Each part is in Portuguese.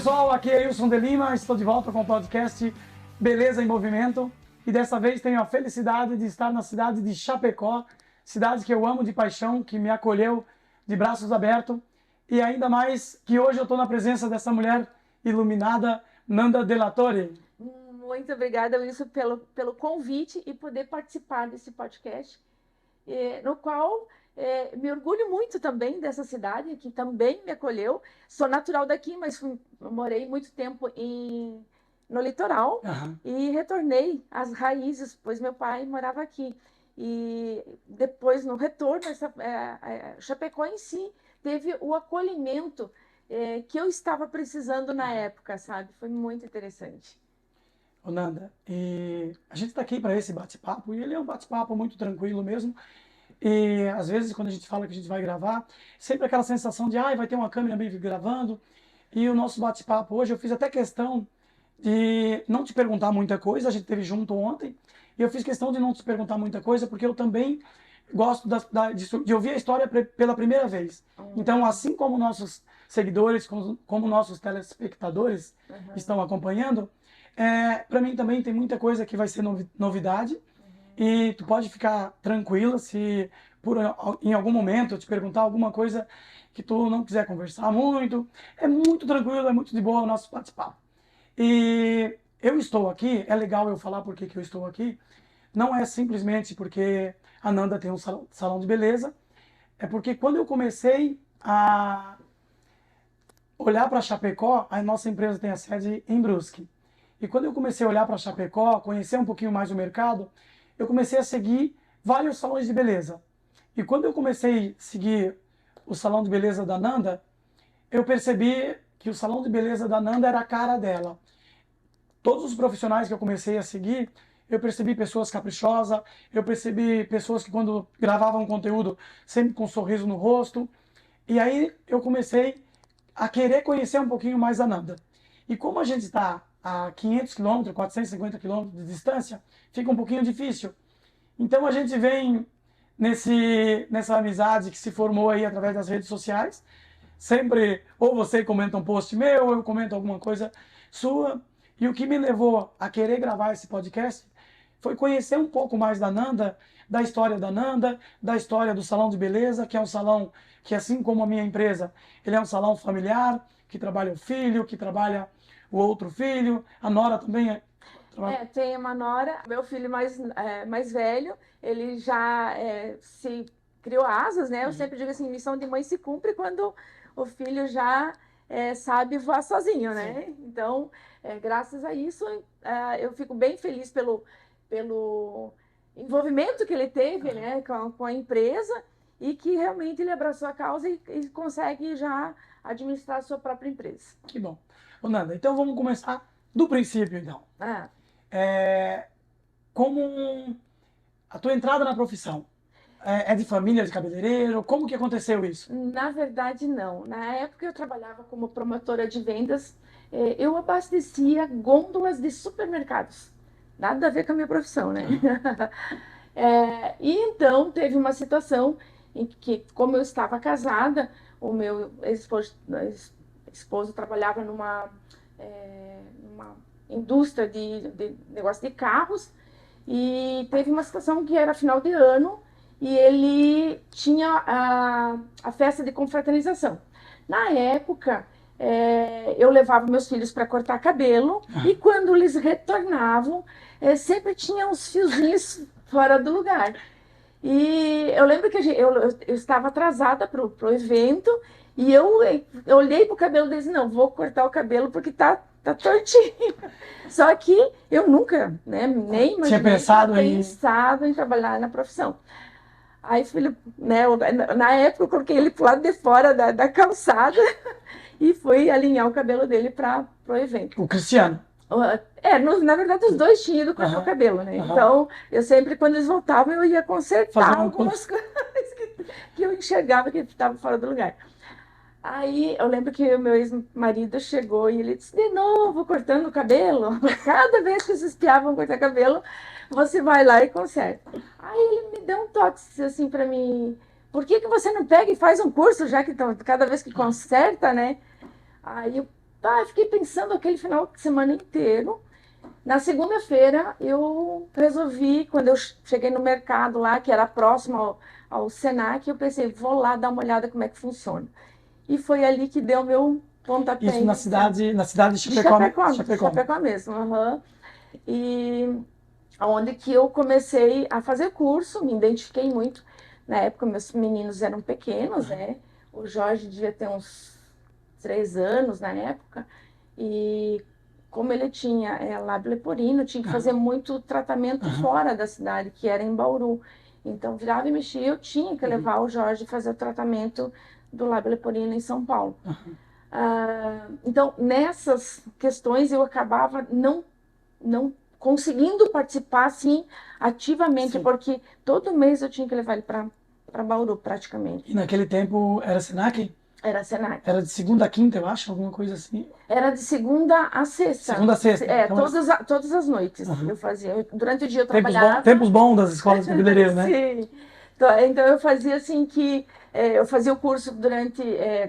pessoal, aqui é Wilson de Lima, estou de volta com o podcast Beleza em Movimento e dessa vez tenho a felicidade de estar na cidade de Chapecó, cidade que eu amo de paixão, que me acolheu de braços abertos e ainda mais que hoje eu estou na presença dessa mulher iluminada, Nanda Della Torre. Muito obrigada, Wilson, pelo convite e poder participar desse podcast, no qual me orgulho muito também dessa cidade, que também me acolheu. Sou natural daqui, mas morei muito tempo no litoral e retornei às raízes, pois meu pai morava aqui. E depois, no retorno, Chapecó em si teve o acolhimento que eu estava precisando na época, sabe? Foi muito interessante. Ô Nanda, e a gente está aqui para esse bate-papo, e ele é um bate-papo muito tranquilo mesmo. E às vezes, quando a gente fala que a gente vai gravar, sempre aquela sensação de vai ter uma câmera meio gravando. E o nosso bate-papo hoje, eu fiz até questão de não te perguntar muita coisa, a gente esteve junto ontem, e eu fiz questão de não te perguntar muita coisa, porque eu também gosto de ouvir a história pela primeira vez. Então, assim como nossos seguidores, como nossos telespectadores estão acompanhando, para mim também tem muita coisa que vai ser novidade. E tu pode ficar tranquila se em algum momento eu te perguntar alguma coisa que tu não quiser conversar muito. É muito tranquilo, é muito de boa o nosso bate-papo. E eu estou aqui, é legal eu falar por que eu estou aqui. Não é simplesmente porque a Nanda tem um salão de beleza. É porque quando eu comecei a olhar para Chapecó, a nossa empresa tem a sede em Brusque. E quando eu comecei a olhar para Chapecó, conhecer um pouquinho mais o mercado, eu comecei a seguir vários salões de beleza. E quando eu comecei a seguir o salão de beleza da Nanda, eu percebi que o salão de beleza da Nanda era a cara dela. Todos os profissionais que eu comecei a seguir, eu percebi pessoas caprichosas, eu percebi pessoas que quando gravavam conteúdo, sempre com um sorriso no rosto. E aí eu comecei a querer conhecer um pouquinho mais a Nanda. E como a gente está a 500 km, 450 km de distância, fica um pouquinho difícil. Então a gente vem nessa amizade que se formou aí através das redes sociais. Sempre, ou você comenta um post meu, ou eu comento alguma coisa sua. E o que me levou a querer gravar esse podcast foi conhecer um pouco mais da Nanda, da história da Nanda, da história do Salão de Beleza, que é um salão que, assim como a minha empresa, ele é um salão familiar, que trabalha o filho, que trabalha o outro filho, a nora também tem uma nora, meu filho mais velho, ele já se criou asas, né? Eu sempre digo assim, missão de mãe se cumpre quando o filho já sabe voar sozinho, né? Sim. Então, graças a isso, eu fico bem feliz pelo envolvimento que ele teve, né, com a empresa, e que realmente ele abraçou a causa e consegue já administrar a sua própria empresa. Que bom. Ô Nanda, então vamos começar do princípio, então. Como a tua entrada na profissão? É de família de cabeleireiro? Como que aconteceu isso? Na verdade, não. Na época eu trabalhava como promotora de vendas, eu abastecia gôndolas de supermercados. Nada a ver com a minha profissão, né? E então teve uma situação em que, como eu estava casada, o meu esposo trabalhava numa indústria de negócio de carros, e teve uma situação que era final de ano e ele tinha a festa de confraternização. Na época, eu levava meus filhos para cortar cabelo e quando eles retornavam, sempre tinha uns fiozinhos fora do lugar. E eu lembro que eu estava atrasada para o evento e eu olhei para o cabelo deles, não, vou cortar o cabelo porque tá tortinho. Só que eu nunca, né, nem imaginei, tinha pensado em trabalhar na profissão. Aí, filho, né, na época eu coloquei ele pro lado de fora da calçada e fui alinhar o cabelo dele para o evento. O Cristiano? Na verdade os dois tinham ido cortar o cabelo, né? Então, eu sempre, quando eles voltavam, eu ia consertar algumas coisas que eu enxergava que estava fora do lugar. Aí eu lembro que o meu ex-marido chegou e ele disse, de novo, cortando o cabelo? Cada vez que vocês espiavam cortar cabelo, você vai lá e conserta. Aí ele me deu um toque assim para mim, por que você não pega e faz um curso, já que cada vez que conserta, né? Aí eu Tá, eu fiquei pensando aquele final de semana inteiro. Na segunda-feira, eu resolvi, quando eu cheguei no mercado lá, que era próximo ao Senac, eu pensei, vou lá dar uma olhada como é que funciona. E foi ali que deu meu pontapé Isso inicial. na cidade de De Chapecó, De Chapecó. Chapecó mesmo. Aham. E onde que eu comecei a fazer curso, me identifiquei muito. Na época, meus meninos eram pequenos, né? O Jorge devia ter uns 3 anos na época. E como ele tinha lábio leporino, tinha que fazer muito tratamento Aham. fora da cidade, que era em Bauru. Então, virava e mexia, eu tinha que levar o Jorge fazer o tratamento do lábio leporino em São Paulo. Então, nessas questões, eu acabava não conseguindo participar assim ativamente, Sim. porque todo mês eu tinha que levar ele para Bauru, praticamente. E naquele tempo era Senac? Era Senac. Era de segunda a quinta, eu acho, alguma coisa assim. Era de segunda a sexta. Segunda a sexta. É, Então, todas as noites eu fazia. Durante o dia eu tempos trabalhava. bons das escolas de cabeleireiro, né? Sim. Então eu fazia assim que eu fazia o curso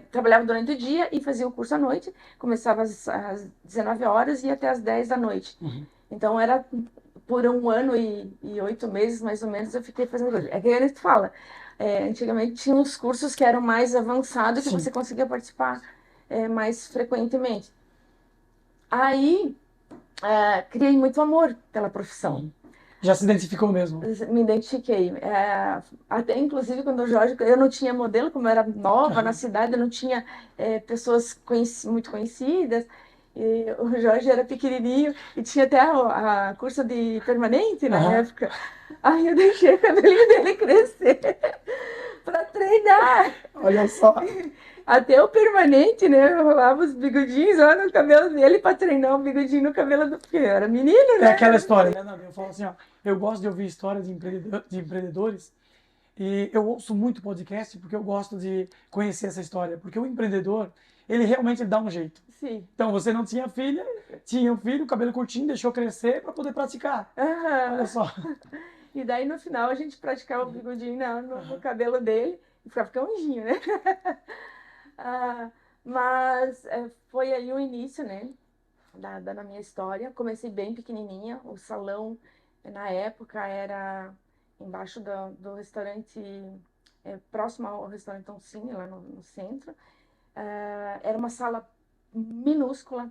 trabalhava durante o dia e fazia o curso à noite. Começava às 19 horas e ia até às 10 da noite. Então era por 1 ano e 8 meses, mais ou menos, eu fiquei fazendo curso. É que a gente fala, antigamente tinha uns cursos que eram mais avançados que Sim. você conseguia participar mais frequentemente. Aí criei muito amor pela profissão. Já se identificou mesmo. Me identifiquei. Até inclusive quando o Jorge, eu não tinha modelo, como eu era nova na cidade, eu não tinha pessoas muito conhecidas. E o Jorge era pequenininho e tinha até a cursa de permanente na época. Aí eu deixei o cabelinho dele crescer para treinar. Olha só. Até o permanente, né? Eu rolava os bigodinhos lá no cabelo dele para treinar o bigodinho no cabelo do. Porque eu era menino, né? É aquela história, né, Nando? Eu falo assim, ó, eu gosto de ouvir histórias de empreendedores e eu ouço muito podcast porque eu gosto de conhecer essa história. Porque o empreendedor, ele realmente dá um jeito. Sim. Então, você não tinha filha, tinha um filho, cabelo curtinho, deixou crescer para poder praticar. Olha só. E daí no final a gente praticava o bigodinho no cabelo dele e ficava que anjinho, né? Mas foi aí o início, né, da minha história. Comecei bem pequenininha. O salão, na época, era embaixo do restaurante, próximo ao restaurante Toncini, lá no centro. Era uma sala minúscula.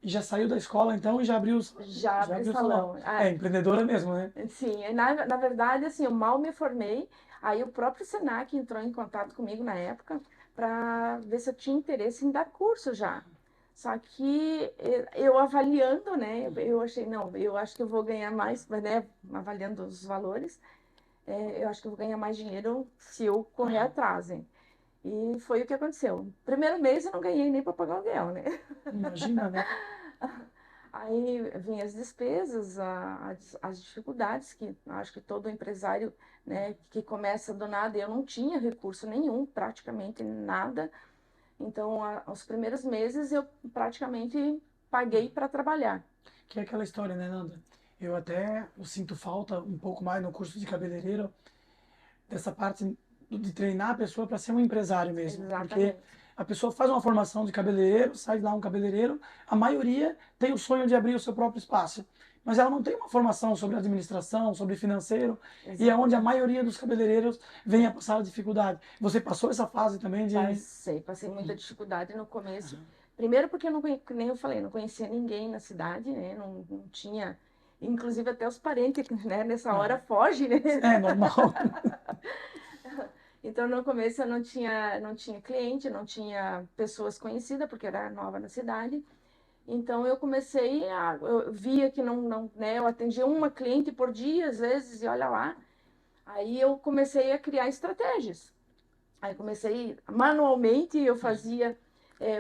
E já saiu da escola, então, e já abriu, Já abri o salão. É, empreendedora mesmo, né? Sim, na verdade, assim, eu mal me formei, aí o próprio Senac entrou em contato comigo na época para ver se eu tinha interesse em dar curso já. Só que eu avaliando, né, eu achei, não, eu acho que eu vou ganhar mais, né, avaliando os valores, eu acho que eu vou ganhar mais dinheiro se eu correr atrás, hein? E foi o que aconteceu. Primeiro mês eu não ganhei nem para pagar o aluguel, né? Imagina, né? Aí vem as despesas, as dificuldades que acho que todo empresário, né, que começa do nada, eu não tinha recurso nenhum, praticamente nada. Então, os primeiros meses eu praticamente paguei para trabalhar. Que é aquela história, né, Nanda? Eu sinto falta um pouco mais no curso de cabeleireiro dessa parte de treinar a pessoa para ser um empresário mesmo. Exatamente. Porque a pessoa faz uma formação de cabeleireiro, sai de lá um cabeleireiro, a maioria tem o sonho de abrir o seu próprio espaço. Mas ela não tem uma formação sobre administração, sobre financeiro, e é onde a maioria dos cabeleireiros vem a passar a dificuldade. Você passou essa fase também de... Passei muita dificuldade no começo. Primeiro porque eu não, nem eu falei, não conhecia ninguém na cidade, né? Não tinha, inclusive até os parentes, né? Nessa hora foge, né? É normal. Então, no começo eu não tinha cliente, não tinha pessoas conhecidas, porque eu era nova na cidade. Então, eu via que né, eu atendia uma cliente por dia, às vezes, e olha lá. Aí eu comecei a criar estratégias. Aí comecei, manualmente, eu fazia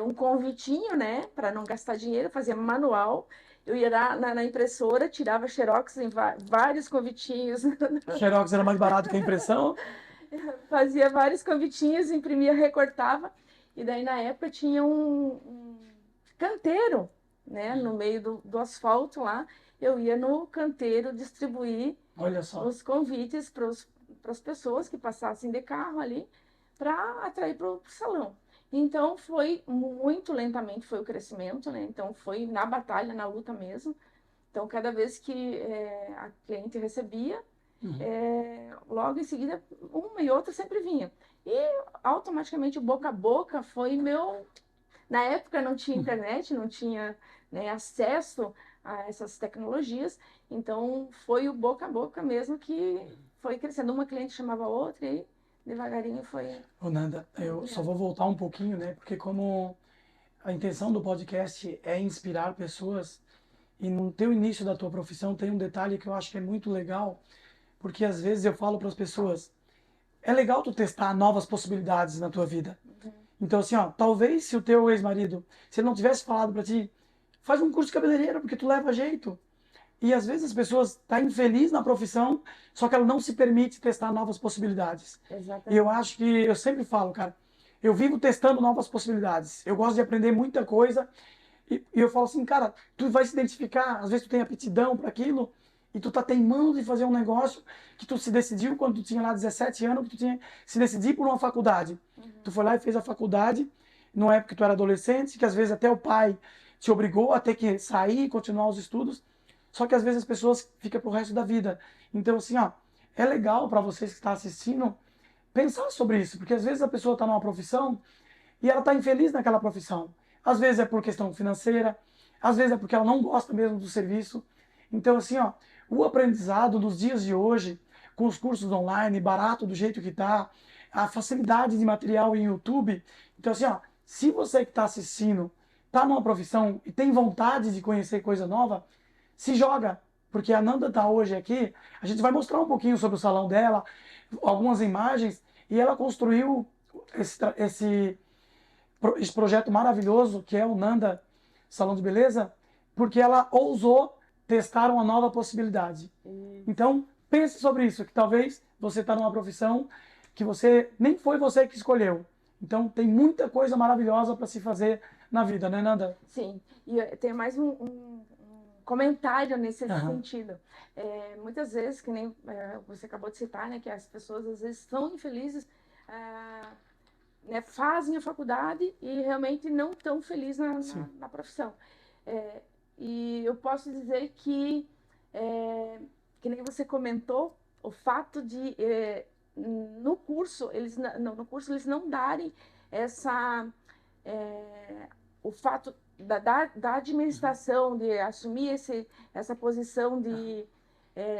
um convitinho, né, para não gastar dinheiro, fazia manual. Eu ia lá na impressora, tirava xerox em vários convitinhos. Xerox era mais barato que a impressão. Fazia vários convitinhos, imprimia, recortava. E daí, na época, tinha um canteiro, né, no meio do asfalto lá. Eu ia no canteiro distribuir Olha só. os convites para as pessoas que passassem de carro ali para atrair para o salão. Então foi muito lentamente foi o crescimento, né? Então foi na batalha, na luta mesmo. Então cada vez que a cliente recebia, Uhum. logo em seguida uma e outra sempre vinha. E automaticamente o boca a boca foi meu. Na época não tinha Uhum. internet, não tinha, né, acesso a essas tecnologias, então foi o boca a boca mesmo que foi crescendo. Uma cliente chamava a outra e aí, devagarinho foi Ô, Nanda, eu só virando. vou voltar um pouquinho, né? Porque como a intenção do podcast é inspirar pessoas, e no teu início da tua profissão tem um detalhe que eu acho que é muito legal, porque às vezes eu falo para as pessoas, é legal tu testar novas possibilidades na tua vida. Uhum. Então assim, ó, talvez se o teu ex-marido, se ele não tivesse falado para ti, faz um curso de cabeleireiro porque tu leva jeito. E às vezes as pessoas estão infelizes na profissão, só que ela não se permite testar novas possibilidades. E eu Exatamente. acho que, eu sempre falo, cara, eu vivo testando novas possibilidades. Eu gosto de aprender muita coisa. E eu falo assim, cara, tu vai se identificar, às vezes tu tem aptidão para aquilo, e tu tá teimando de fazer um negócio que tu se decidiu quando tu tinha lá 17 anos, que tu tinha se decidir por uma faculdade. Tu Uhum. foi lá e fez a faculdade, numa época que tu era adolescente, que às vezes até o pai te obrigou a ter que sair e continuar os estudos. Só que às vezes as pessoas ficam pro resto da vida. Então, assim, ó, é legal para vocês que estão assistindo pensar sobre isso, porque às vezes a pessoa está numa profissão e ela está infeliz naquela profissão. Às vezes é por questão financeira, às vezes é porque ela não gosta mesmo do serviço. Então, assim, ó, o aprendizado dos dias de hoje, com os cursos online, barato do jeito que está, a facilidade de material em YouTube. Então, assim, ó, se você que está assistindo está numa profissão e tem vontade de conhecer coisa nova, se joga, porque a Nanda está hoje aqui, a gente vai mostrar um pouquinho sobre o salão dela, algumas imagens, e ela construiu esse projeto maravilhoso que é o Nanda Salão de Beleza, porque ela ousou testar uma nova possibilidade. Isso. Então, pense sobre isso, que talvez você está numa profissão que você nem foi você que escolheu. Então, tem muita coisa maravilhosa para se fazer na vida, né, Nanda? Sim, e tem mais um comentário nesse Aham. sentido. Muitas vezes, que nem você acabou de citar, né, que as pessoas às vezes são infelizes, ah, né, fazem a faculdade e realmente não estão felizes Sim. na profissão. É, e eu posso dizer que nem você comentou, o fato de no curso no curso eles não darem essa o fato da administração, de assumir essa posição de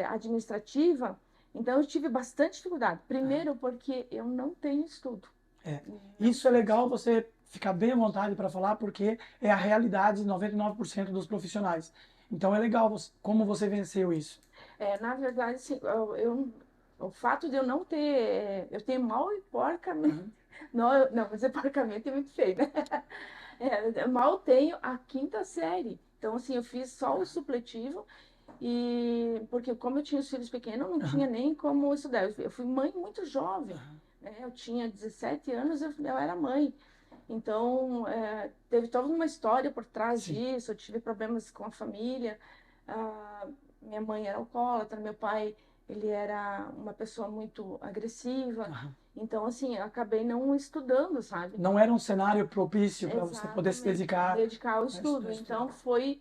administrativa, então eu tive bastante dificuldade. Primeiro porque eu não tenho estudo. É. Não Isso é tenho legal estudo. você ficar bem à vontade para falar, porque é a realidade de 99% dos profissionais. Então é legal como você venceu isso. Na verdade, assim, o fato de eu não ter. Eu tenho mal e porcamente. Aham. Não, não, vou dizer porcamente é muito feio, né? Eu mal tenho a quinta série. Então, assim, eu fiz só o supletivo, e porque como eu tinha os filhos pequenos, não tinha Aham. nem como estudar. Eu fui mãe muito jovem, Aham. né? Eu tinha 17 anos, eu era mãe. Então, teve toda uma história por trás Sim. disso. Eu tive problemas com a família. Ah, minha mãe era alcoólatra, meu pai, ele era uma pessoa muito agressiva. Aham. Então, assim, eu acabei não estudando, sabe? Não era um cenário propício para você poder se Exatamente, dedicar dedicar ao a estudo. estudar. Então, foi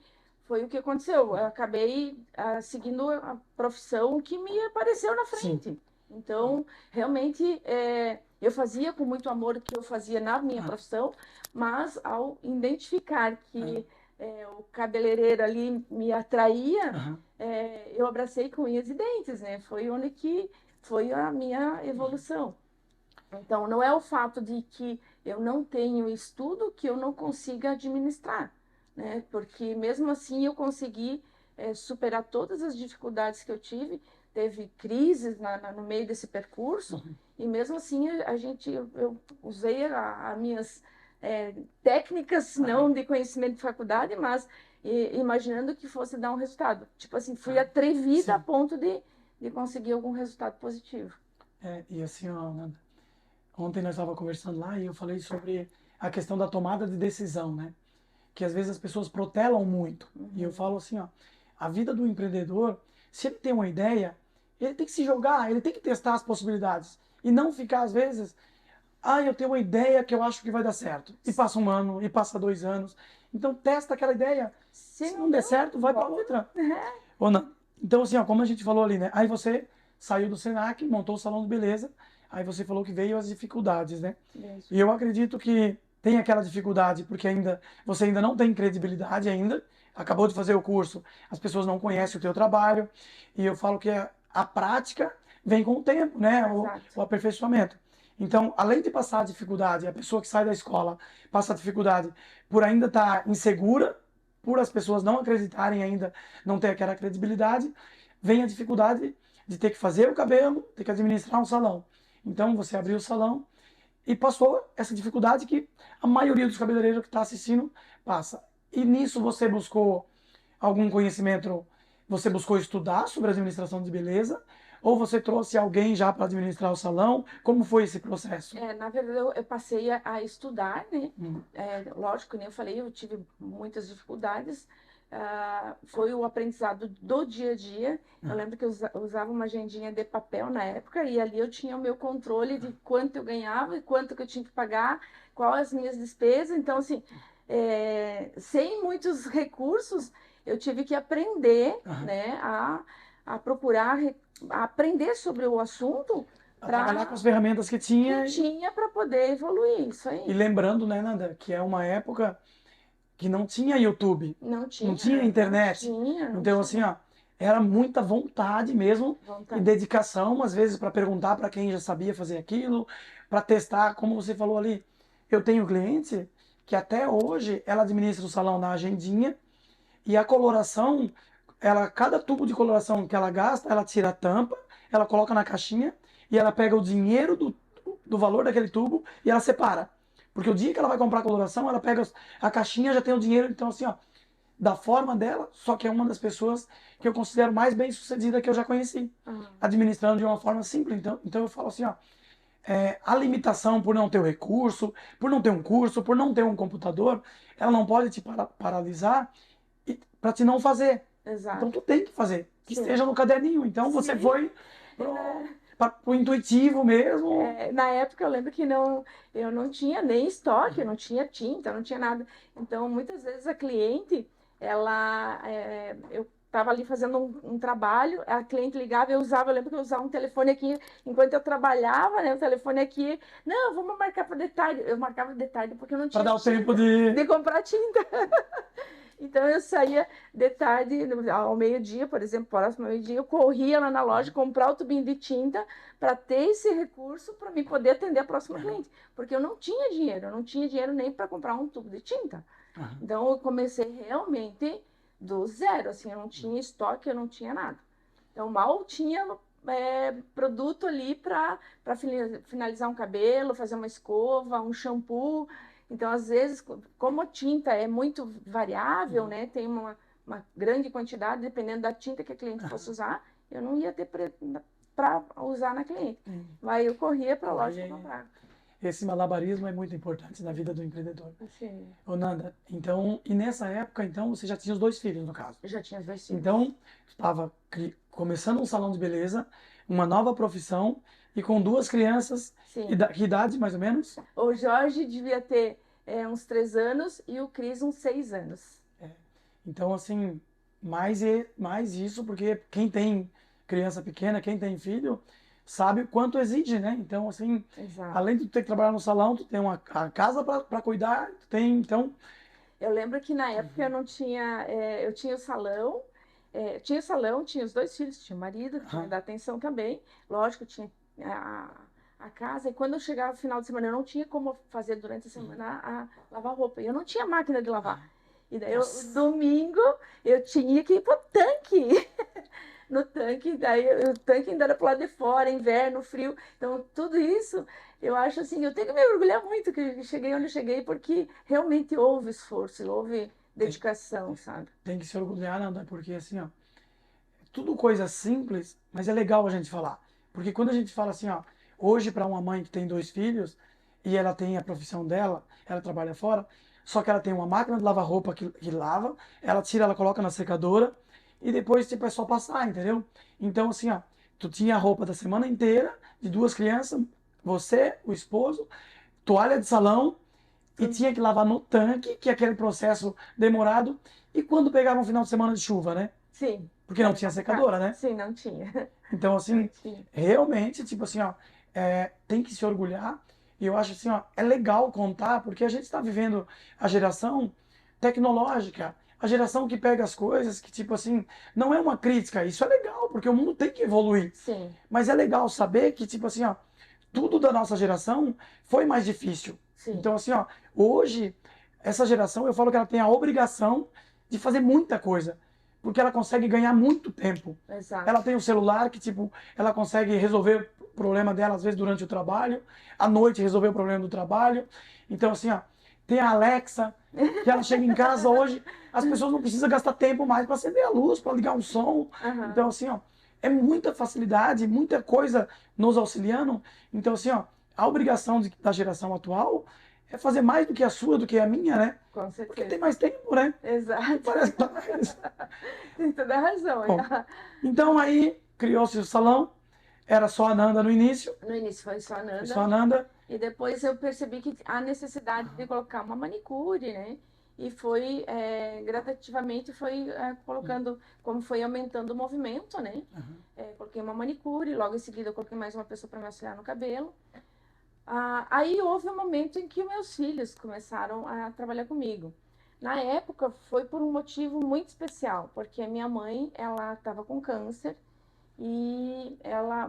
o que aconteceu. Eu acabei seguindo a profissão que me apareceu na Sim. frente. Então, realmente, eu fazia com muito amor o que eu fazia na minha Ah, profissão, mas ao identificar ah, que o cabeleireiro ali me atraía, aham. eu abracei com unhas e dentes, né? Foi onde que foi a minha evolução. Então, não é o fato de que eu não tenho estudo que eu não consiga administrar, né? Porque mesmo assim eu consegui superar todas as dificuldades que eu tive, teve crises no meio desse percurso, Uhum. e mesmo assim eu usei as minhas técnicas, não Aham. de conhecimento de faculdade, mas imaginando que fosse dar um resultado. Tipo assim, fui Ah, atrevida a sim. ponto de conseguir algum resultado positivo. É, e assim, ó, Nanda, ontem nós estávamos conversando lá e eu falei sobre a questão da tomada de decisão, né? Que às vezes as pessoas protelam muito. E eu Uhum. falo assim, ó, a vida do empreendedor, se ele tem uma ideia, ele tem que se jogar, ele tem que testar as possibilidades e não ficar às vezes Ah, eu tenho uma ideia que eu acho que vai dar certo. E passa um ano, e passa 2 anos. Então testa aquela ideia. Se Se não não der deu, certo, vai para volta. outra. É, Ou não. Então, assim, ó, como a gente falou ali, né? Aí você saiu do Senac, montou o salão de beleza. Aí você falou que veio as dificuldades, né? mesmo. E eu acredito que tem aquela dificuldade porque você ainda não tem credibilidade ainda. Acabou de fazer o curso, as pessoas não conhecem o teu trabalho. E eu falo que a prática vem com o tempo, né? Exato. O aperfeiçoamento. Então, além de passar a dificuldade, a pessoa que sai da escola passa a dificuldade por ainda estar insegura, por as pessoas não acreditarem ainda, não ter aquela credibilidade, vem a dificuldade de ter que fazer o cabelo, ter que administrar um salão. Então, você abriu o salão e passou essa dificuldade que a maioria dos cabeleireiros que está assistindo passa. E nisso você buscou algum conhecimento, você buscou estudar sobre a administração de beleza, ou você trouxe alguém já para administrar o salão? Como foi esse processo? Na verdade, eu passei a estudar, né? Hum. Lógico, nem eu falei, eu tive muitas dificuldades. Foi o aprendizado do dia a dia. Eu lembro que eu usava uma agendinha de papel na época e ali eu tinha o meu controle de quanto eu ganhava e quanto que eu tinha que pagar, quais as minhas despesas. Então, assim, sem muitos recursos, eu tive que aprender, né, a procurar, a aprender sobre o assunto A trabalhar com as para ferramentas que que tinha. tinha para poder evoluir, isso E aí. lembrando, né, Nanda, que é uma época que não tinha YouTube, Não não tinha, tinha não internet. tinha, não Então, assim, tinha ó, era muita vontade mesmo e vontade. dedicação, às vezes, para perguntar para quem já sabia fazer aquilo, para testar, como você falou ali. Eu tenho cliente que até hoje ela administra o salão na agendinha e a coloração, cada tubo de coloração que ela gasta, ela tira a tampa, ela coloca na caixinha e ela pega o dinheiro do valor daquele tubo e ela separa. Porque o dia que ela vai comprar a coloração, ela pega a caixinha, já tem o dinheiro, então assim, ó, da forma dela, só que é uma das pessoas que eu considero mais bem sucedida que eu já conheci, Ah, administrando de uma forma simples. Então eu falo assim, ó, a limitação por não ter o recurso, por não ter um curso, por não ter um computador, ela não pode te paralisar para te não fazer. Então exato. tu tem que fazer, que Sim. esteja no caderninho. Então você Sim. foi pro intuitivo mesmo. Na época eu lembro que não, eu não tinha nem estoque, eu não tinha tinta, não tinha nada. Então, muitas vezes a cliente, eu estava ali fazendo um trabalho, a cliente ligava, eu lembro que eu usava um telefone aqui, enquanto eu trabalhava, né, o telefone aqui, não, vamos marcar para detalhe. Eu marcava detalhe porque eu não Para tinha dar o tempo tinta, de comprar tinta. Então eu saía de tarde, ao meio-dia, por exemplo, próximo ao meio-dia, eu corria lá na loja comprar o tubinho de tinta para ter esse recurso para me poder atender a próxima cliente. Porque eu não tinha dinheiro nem para comprar um tubo de tinta. Então eu comecei realmente do zero, assim, eu não tinha estoque, eu não tinha nada. Então mal tinha produto ali para finalizar um cabelo, fazer uma escova, um shampoo. Então, às vezes, como a tinta é muito variável, né, tem uma grande quantidade, dependendo da tinta que a cliente fosse usar, eu não ia ter para usar na cliente. Mas eu corria para a loja para comprar. Esse malabarismo é muito importante na vida do empreendedor. Sim. Ô Nanda, então, e nessa época, então, você já tinha os 2 filhos, no caso. Eu já tinha os 2 filhos. Então, estava começando um salão de beleza, uma nova profissão, e com 2 crianças, Sim. que idade, mais ou menos? O Jorge devia ter uns 3 anos e o Cris uns 6 anos. Então, assim, mais isso, porque quem tem criança pequena, quem tem filho, sabe o quanto exige, né? Então, assim, Exato. além de tu ter que trabalhar no salão, tu tem a casa para cuidar, tu tem, então... Eu lembro que na época eu não tinha, eu tinha o salão, tinha os 2 filhos, tinha o marido, que tinha que dar atenção também, lógico, tinha a casa, e quando eu chegava no final de semana, eu não tinha como fazer durante a semana a lavar roupa, eu não tinha máquina de lavar. E daí, domingo, eu tinha que ir pro tanque. No tanque, daí o tanque ainda era pro lado de fora, inverno, frio. Então, tudo isso, eu acho assim, eu tenho que me orgulhar muito que eu cheguei onde eu cheguei, porque realmente houve esforço, houve dedicação, sabe? Tem que se orgulhar, Nanda, porque assim, ó, tudo coisa simples, mas é legal a gente falar. Porque quando a gente fala assim, ó, hoje para uma mãe que tem 2 filhos e ela tem a profissão dela, ela trabalha fora, só que ela tem uma máquina de lavar roupa que lava, ela tira, ela coloca na secadora e depois tipo é só passar, entendeu? Então assim, ó, tu tinha a roupa da semana inteira de 2 crianças, você, o esposo, toalha de salão e Tudo. tinha que lavar no tanque, que é aquele processo demorado. E quando pegava um final de semana de chuva, né? Sim, Porque não era tinha complicado. secadora, né? Sim, não tinha. Então, Não assim, tinha. realmente, tipo assim, ó, tem que se orgulhar. E eu acho assim, ó, é legal contar, porque a gente está vivendo a geração tecnológica, a geração que pega as coisas que, tipo assim, não é uma crítica, isso é legal, porque o mundo tem que evoluir. Sim, Mas é legal saber que, tipo assim, ó, tudo da nossa geração foi mais difícil. sim, Então, assim, ó, hoje, essa geração, eu falo que ela tem a obrigação de fazer muita coisa, porque ela consegue ganhar muito tempo. Ela exato. tem o celular que, tipo, ela consegue resolver o problema dela, às vezes, durante o trabalho, à noite resolver o problema do trabalho. Então, assim, ó, tem a Alexa, que ela chega em casa hoje, as pessoas não precisam gastar tempo mais para acender a luz, para ligar um som. Então, Aham. assim, ó, é muita facilidade, muita coisa nos auxiliando. Então, assim, ó, a obrigação da geração atual é fazer mais do que a sua, do que a minha, né? Com Porque tem certeza. mais tempo, né? E Exato. parece que tá mais. Tem toda a razão. Bom, então aí criou-se o salão, era só a Nanda no início, No início foi só a foi só Nanda, a Nanda. e depois eu percebi que há necessidade de colocar uma manicure, né? E foi gradativamente foi colocando, como foi aumentando o movimento, né? Coloquei uma manicure, logo em seguida eu coloquei mais uma pessoa para me auxiliar no cabelo. Aí houve um momento em que meus filhos começaram a trabalhar comigo. Na época foi por um motivo muito especial, porque a minha mãe, ela estava com câncer e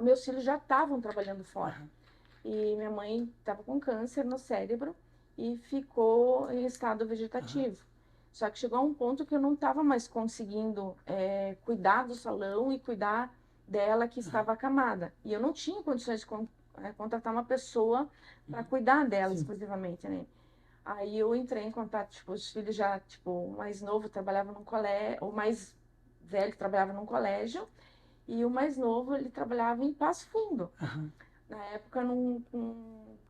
meus filhos já estavam trabalhando fora. E minha mãe estava com câncer no cérebro e ficou em estado vegetativo. Só que chegou a um ponto que eu não estava mais conseguindo cuidar do salão e cuidar dela que estava acamada. E eu não tinha condições de contratar uma pessoa para cuidar dela Sim. exclusivamente, né? Aí eu entrei em contato, tipo, os filhos já, tipo, o mais novo trabalhava num colégio, o mais velho trabalhava num colégio, e o mais novo ele trabalhava em Passo Fundo. Na época, num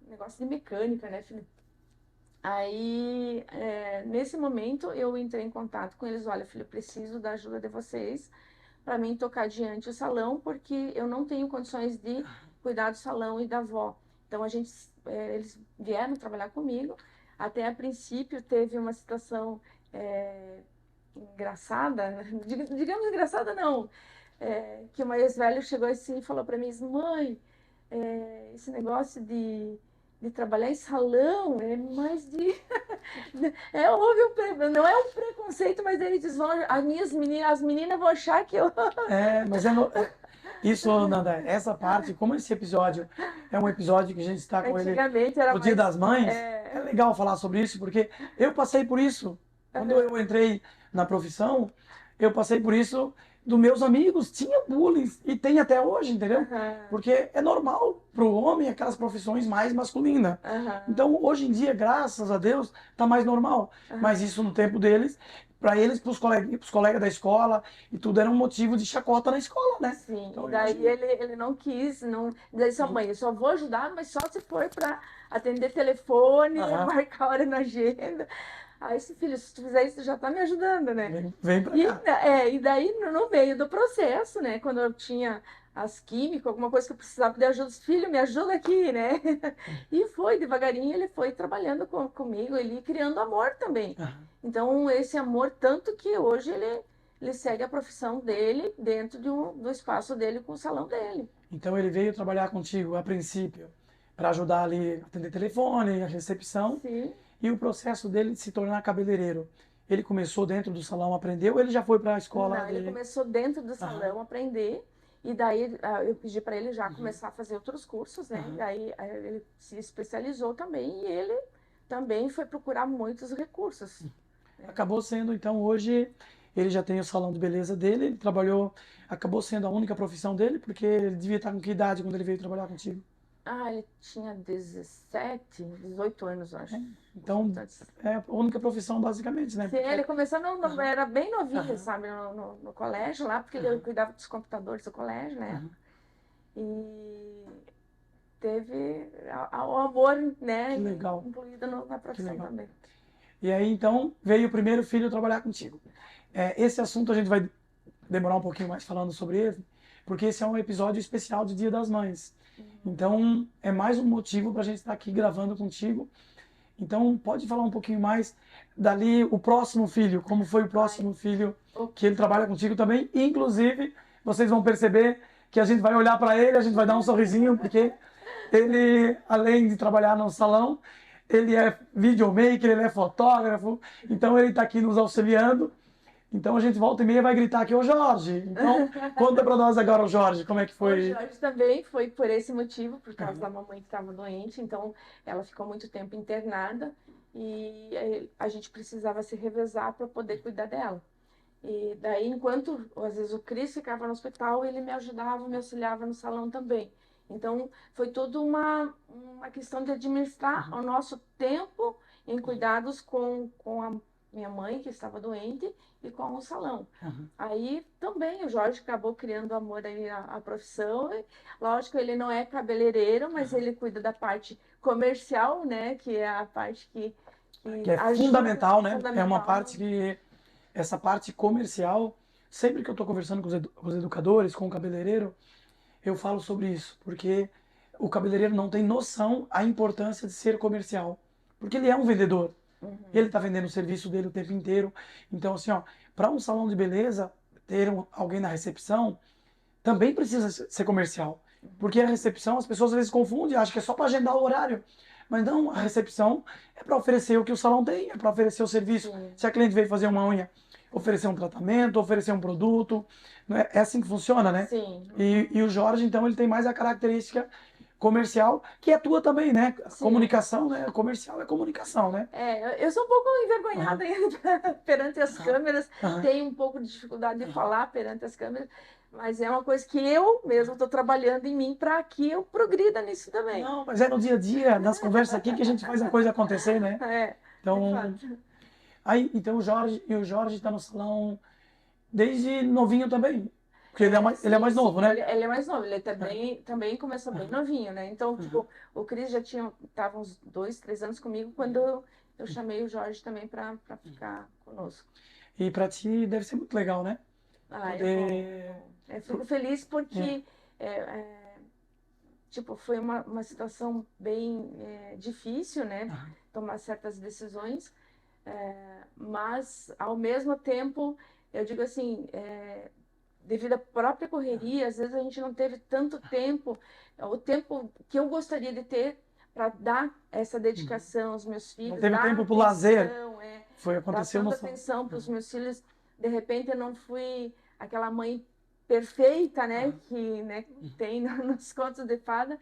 negócio de mecânica, né, filho? Aí, nesse momento, eu entrei em contato com eles. Olha, filho, eu preciso da ajuda de vocês para mim tocar adiante o salão, porque eu não tenho condições de cuidar do salão e da avó. Então, eles vieram trabalhar comigo. Até a princípio, teve uma situação engraçada, digamos engraçada não, que o mais velho chegou assim e falou para mim, mãe, esse negócio de trabalhar em salão é mais de houve não é um preconceito, mas eles dizem, as meninas vão achar que eu Mas isso, Nanda, essa parte, como esse episódio é um episódio que a gente está com ele antigamente era no Dia mais das Mães, é legal falar sobre isso, porque eu passei por isso. Quando eu entrei na profissão, eu passei por isso dos meus amigos, tinha bullying, e tem até hoje, entendeu? aham, Porque é normal para o homem aquelas profissões mais masculinas. aham, Então, hoje em dia, graças a Deus, tá mais normal. Mas aham. isso no tempo deles, para eles, para os colegas da escola, e tudo era um motivo de chacota na escola, né? Sim, e Então, daí imagina. ele não quis, não, disse, mãe, eu só vou ajudar, mas só se for para atender telefone, Aham. marcar hora na agenda. Aí, esse filho, se tu fizer isso, tu já tá me ajudando, né? Vem pra cá. E daí, no meio do processo, né, quando eu tinha as químicas, alguma coisa que eu precisava de ajuda, filho, me ajuda aqui, né? E foi, devagarinho, ele foi trabalhando comigo, ele criando amor também. Aham. Então, esse amor, tanto que hoje ele segue a profissão dele dentro do espaço dele com o salão dele. Então, ele veio trabalhar contigo a princípio para ajudar ali a atender telefone, a recepção, Sim. e o processo dele de se tornar cabeleireiro. Ele começou dentro do salão, aprendeu, ou ele já foi para a escola Não, ele de. começou dentro do Aham. salão a aprender, e daí eu pedi para ele já começar a fazer outros cursos, né? E Aham. aí ele se especializou também, e ele também foi procurar muitos recursos. Né? Acabou sendo, então, hoje ele já tem o salão de beleza dele, ele trabalhou, acabou sendo a única profissão dele, porque ele devia estar com que idade quando ele veio trabalhar contigo? Ele tinha 17, 18 anos, eu acho. Então, 18 anos. é a única profissão, basicamente, né? Sim, Porque. ele começou, Aham. era bem novinho, Aham. sabe, no colégio lá, porque ele Aham. cuidava dos computadores do colégio, né? Aham. E teve o amor, né, Que legal, incluído na que profissão legal. também. E aí, então, veio o primeiro filho trabalhar contigo. Esse assunto a gente vai demorar um pouquinho mais falando sobre ele, porque esse é um episódio especial de Dia das Mães. Então, é mais um motivo para a gente estar aqui gravando contigo. Então, pode falar um pouquinho mais dali, o próximo filho, como foi o próximo filho que ele trabalha contigo também. Inclusive, vocês vão perceber que a gente vai olhar para ele, a gente vai dar um sorrisinho, porque ele, além de trabalhar no salão, ele é videomaker, ele é fotógrafo, então ele está aqui nos auxiliando. Então a gente volta e meia vai gritar aqui, ô Jorge. Então, conta para nós agora, o Jorge, como é que O foi? Jorge também foi por esse motivo, por causa da mamãe que estava doente, então ela ficou muito tempo internada e a gente precisava se revezar para poder cuidar dela. E daí, enquanto às vezes o Cris ficava no hospital, ele me ajudava, me auxiliava no salão também. Então, foi toda uma questão de administrar o nosso tempo em cuidados com a minha mãe, que estava doente, e com o salão. Aí também o Jorge acabou criando amor aí à profissão. E, lógico, ele não é cabeleireiro, mas ele cuida da parte comercial, né? Que é a parte que Que é ajuda, fundamental, né? É uma fundamental. parte que, essa parte comercial, sempre que eu estou conversando com os educadores, com o cabeleireiro, eu falo sobre isso, porque o cabeleireiro não tem noção a importância de ser comercial, porque ele é um vendedor. Ele está vendendo o serviço dele o tempo inteiro. Então, assim, ó, para um salão de beleza ter alguém na recepção, também precisa ser comercial. Porque a recepção, as pessoas às vezes confundem, acham que é só para agendar o horário. Mas não, a recepção é para oferecer o que o salão tem, é para oferecer o serviço. Se a cliente veio fazer uma unha, oferecer um tratamento, oferecer um produto. Não é assim que funciona, né? Sim. E o Jorge, então, ele tem mais a característica comercial, que é tua também, né? Sim. Comunicação, né? Comercial é comunicação, né? Eu sou um pouco envergonhada ainda perante as câmeras, tenho um pouco de dificuldade de falar perante as câmeras, mas é uma coisa que eu mesmo estou trabalhando em mim para que eu progrida nisso também. Não, mas é no dia a dia, nas conversas aqui, que a gente faz a coisa acontecer, né? Então, de fato. aí, então o Jorge está no salão desde novinho também. Porque ele é mais novo, né? Ele é mais novo, ele também começou bem novinho, né? Então, tipo, o Cris já tava uns 2, 3 anos comigo quando eu chamei o Jorge também para ficar conosco. E para ti deve ser muito legal, né? Poder... Eu fico feliz porque, tipo, foi uma situação bem difícil, né? Tomar certas decisões, mas, ao mesmo tempo, eu digo assim, devido à própria correria, às vezes a gente não teve tanto tempo, o tempo que eu gostaria de ter para dar essa dedicação aos meus filhos. Não teve tempo para o lazer. Aconteceu dar atenção para os meus filhos. De repente eu não fui aquela mãe perfeita, né, que tem nos contos de fada,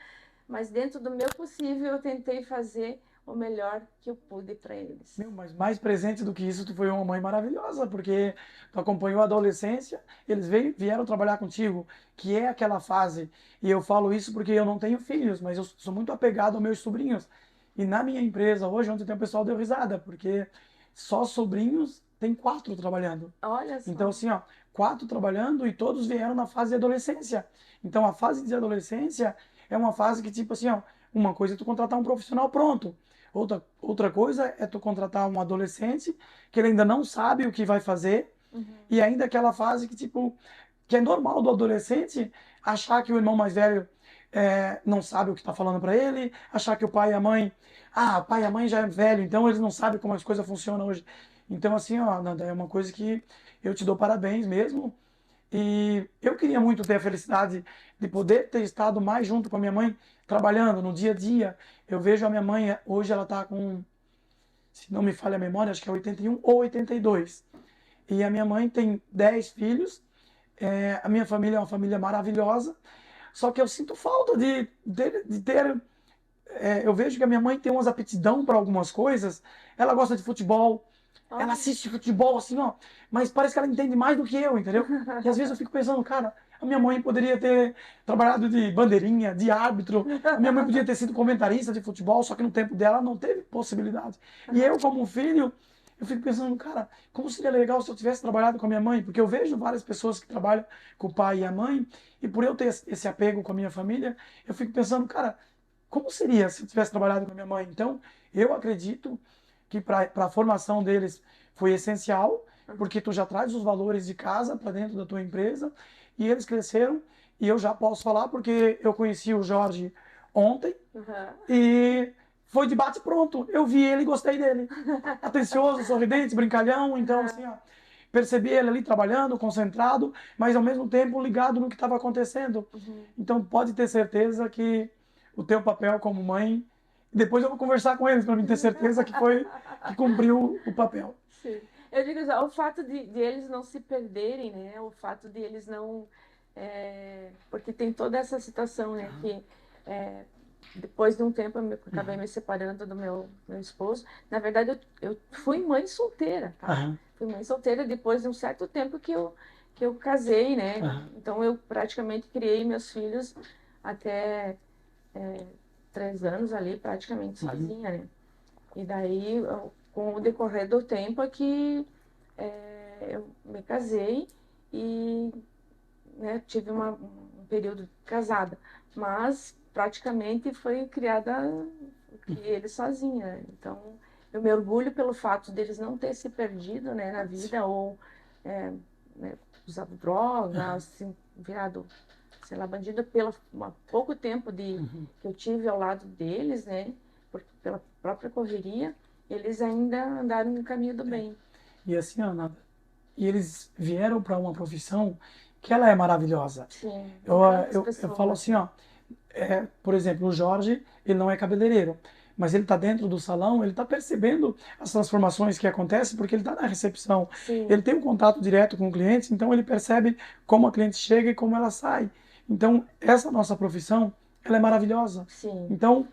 mas dentro do meu possível eu tentei fazer o melhor que eu pude para eles. Mas mais presente do que isso, tu foi uma mãe maravilhosa, porque tu acompanhou a adolescência, eles vieram trabalhar contigo, que é aquela fase, e eu falo isso porque eu não tenho filhos, mas eu sou muito apegado aos meus sobrinhos. E na minha empresa hoje, ontem tem o pessoal deu risada, porque só sobrinhos tem 4 trabalhando. Olha só. Então, assim, ó, 4 trabalhando e todos vieram na fase de adolescência. Então, a fase de adolescência é uma fase que, tipo assim, ó, uma coisa é tu contratar um profissional pronto. Outra coisa é tu contratar um adolescente que ele ainda não sabe o que vai fazer e ainda aquela fase que, tipo, que é normal do adolescente achar que o irmão mais velho não sabe o que está falando para ele, achar que o pai e a mãe, o pai e a mãe já é velho, então eles não sabem como as coisas funcionam hoje. Então, assim, ó, Nanda, é uma coisa que eu te dou parabéns mesmo. E eu queria muito ter a felicidade de poder ter estado mais junto com a minha mãe, trabalhando no dia a dia. Eu vejo a minha mãe, hoje ela está com, se não me falha a memória, acho que é 81 ou 82. E a minha mãe tem 10 filhos, a minha família é uma família maravilhosa, só que eu sinto falta de ter. Eu vejo que a minha mãe tem umas aptidão para algumas coisas, ela gosta de futebol. Ela assiste futebol assim, ó, mas parece que ela entende mais do que eu, entendeu? E às vezes eu fico pensando, cara, a minha mãe poderia ter trabalhado de bandeirinha, de árbitro, a minha mãe podia ter sido comentarista de futebol, só que no tempo dela não teve possibilidade. E eu, como filho, eu fico pensando, cara, como seria legal se eu tivesse trabalhado com a minha mãe? Porque eu vejo várias pessoas que trabalham com o pai e a mãe, e por eu ter esse apego com a minha família, eu fico pensando, cara, como seria se eu tivesse trabalhado com a minha mãe? Então, eu acredito que para a formação deles foi essencial, porque tu já traz os valores de casa para dentro da tua empresa, e eles cresceram E eu já posso falar porque eu conheci o Jorge ontem Aham. e foi de bate pronto. Eu vi ele e gostei dele. Atencioso, sorridente, brincalhão. Então, assim, ó, percebi ele ali trabalhando, concentrado, mas ao mesmo tempo ligado no que estava acontecendo. Uhum. Então, pode ter certeza que o teu papel como mãe. Depois eu vou conversar com eles para mim ter certeza que foi que cumpriu o papel. Sim. Eu digo assim, o fato de eles não se perderem, né? O fato de eles não. Porque tem toda essa situação, né? Que é, depois de um tempo acabei me separando do meu esposo. Na verdade, eu fui mãe solteira, tá? Aham, Fui mãe solteira depois de um certo tempo que eu casei, né? aham, Então eu praticamente criei meus filhos até 3 anos ali, praticamente uhum, sozinha, né? E daí, com o decorrer do tempo, é que eu me casei e, né, tive um período casada. Mas praticamente foi criada, criei ele sozinha, né? Então, eu me orgulho pelo fato deles não ter se perdido, né, na vida ou é, né, usado droga, aham, assim, virado, sei lá, bandido pelo pouco tempo uhum. que eu tive ao lado deles, né, pela própria correria, eles ainda andaram no caminho do bem. E assim, ó, nada. E eles vieram para uma profissão que ela é maravilhosa. Sim, Eu, encantam as eu falo pessoas, assim, né? ó, por exemplo, o Jorge, ele não é cabeleireiro, mas ele está dentro do salão, ele está percebendo as transformações que acontecem porque ele está na recepção. Ele Sim, tem um contato direto com o cliente, então ele percebe como a cliente chega e como ela sai. Então, essa nossa profissão, ela é maravilhosa. sim. Então,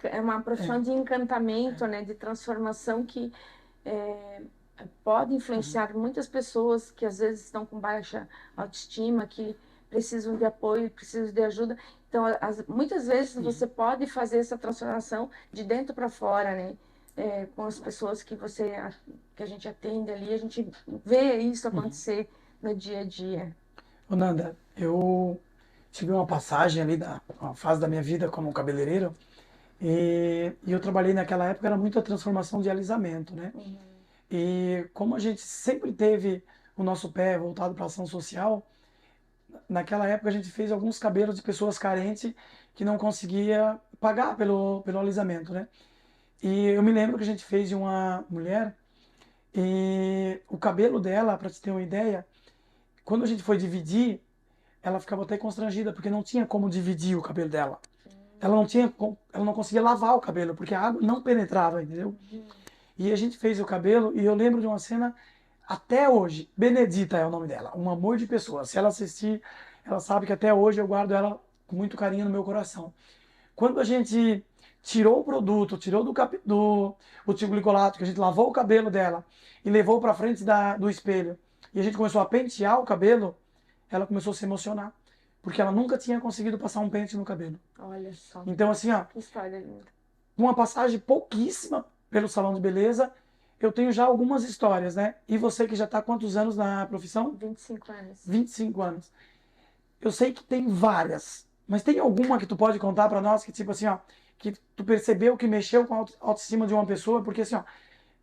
É uma profissão de encantamento, né, de transformação que é, pode influenciar muitas pessoas que às vezes estão com baixa autoestima, que precisam de apoio, precisam de ajuda. Então, muitas vezes você pode fazer essa transformação de dentro para fora, né? Com as pessoas que a gente atende ali, a gente vê isso acontecer no dia a dia. ô Nanda, eu tive uma passagem ali da uma fase da minha vida como cabeleireiro e eu trabalhei naquela época era muita transformação de alisamento, né? Uhum. E como a gente sempre teve o nosso pé voltado para a ação social, naquela época a gente fez alguns cabelos de pessoas carentes que não conseguia pagar pelo alisamento, né? E eu me lembro que a gente fez de uma mulher e o cabelo dela, para te ter uma ideia, quando a gente foi dividir, ela ficava até constrangida porque não tinha como dividir o cabelo dela. Ela não tinha, ela não conseguia lavar o cabelo porque a água não penetrava, entendeu? Uhum. E a gente fez o cabelo e eu lembro de uma cena até hoje. Benedita é o nome dela, um amor de pessoa. Se ela assistir, ela sabe que até hoje eu guardo ela com muito carinho no meu coração. Quando a gente tirou o produto, tirou do o glicolato, que a gente lavou o cabelo dela e levou para frente do espelho, e a gente começou a pentear o cabelo, ela começou a se emocionar, porque ela nunca tinha conseguido passar um pente no cabelo. Olha só, Então, assim, ó, que história linda. uma passagem pouquíssima pelo salão de beleza, eu tenho já algumas histórias, né? E você que já está há quantos anos na profissão? 25 anos. 25 anos. Eu sei que tem várias, mas tem alguma que tu pode contar para nós que tipo assim, ó, que tu percebeu que mexeu com a autoestima de uma pessoa, porque assim, ó,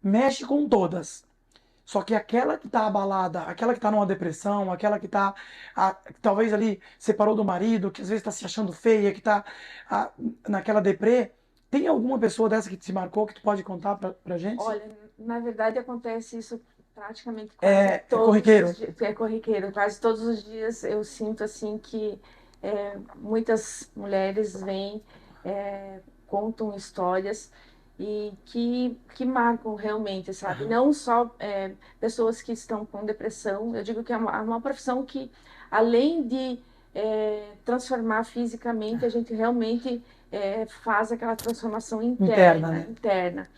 mexe com todas. Só que aquela que tá abalada, aquela que tá numa depressão, aquela que tá que talvez ali separou do marido, que às vezes tá se achando feia, que tá ah, naquela deprê, tem alguma pessoa dessa que te marcou que tu pode contar pra gente? Olha, na verdade acontece isso praticamente quase É todos corriqueiro. os dias, é corriqueiro, quase todos os dias eu sinto assim que muitas mulheres vêm, contam histórias e que marcam realmente, sabe? Aham, Não só pessoas que estão com depressão, eu digo que é uma profissão que, além de transformar fisicamente, a gente realmente faz aquela transformação interna, interna, né? interna.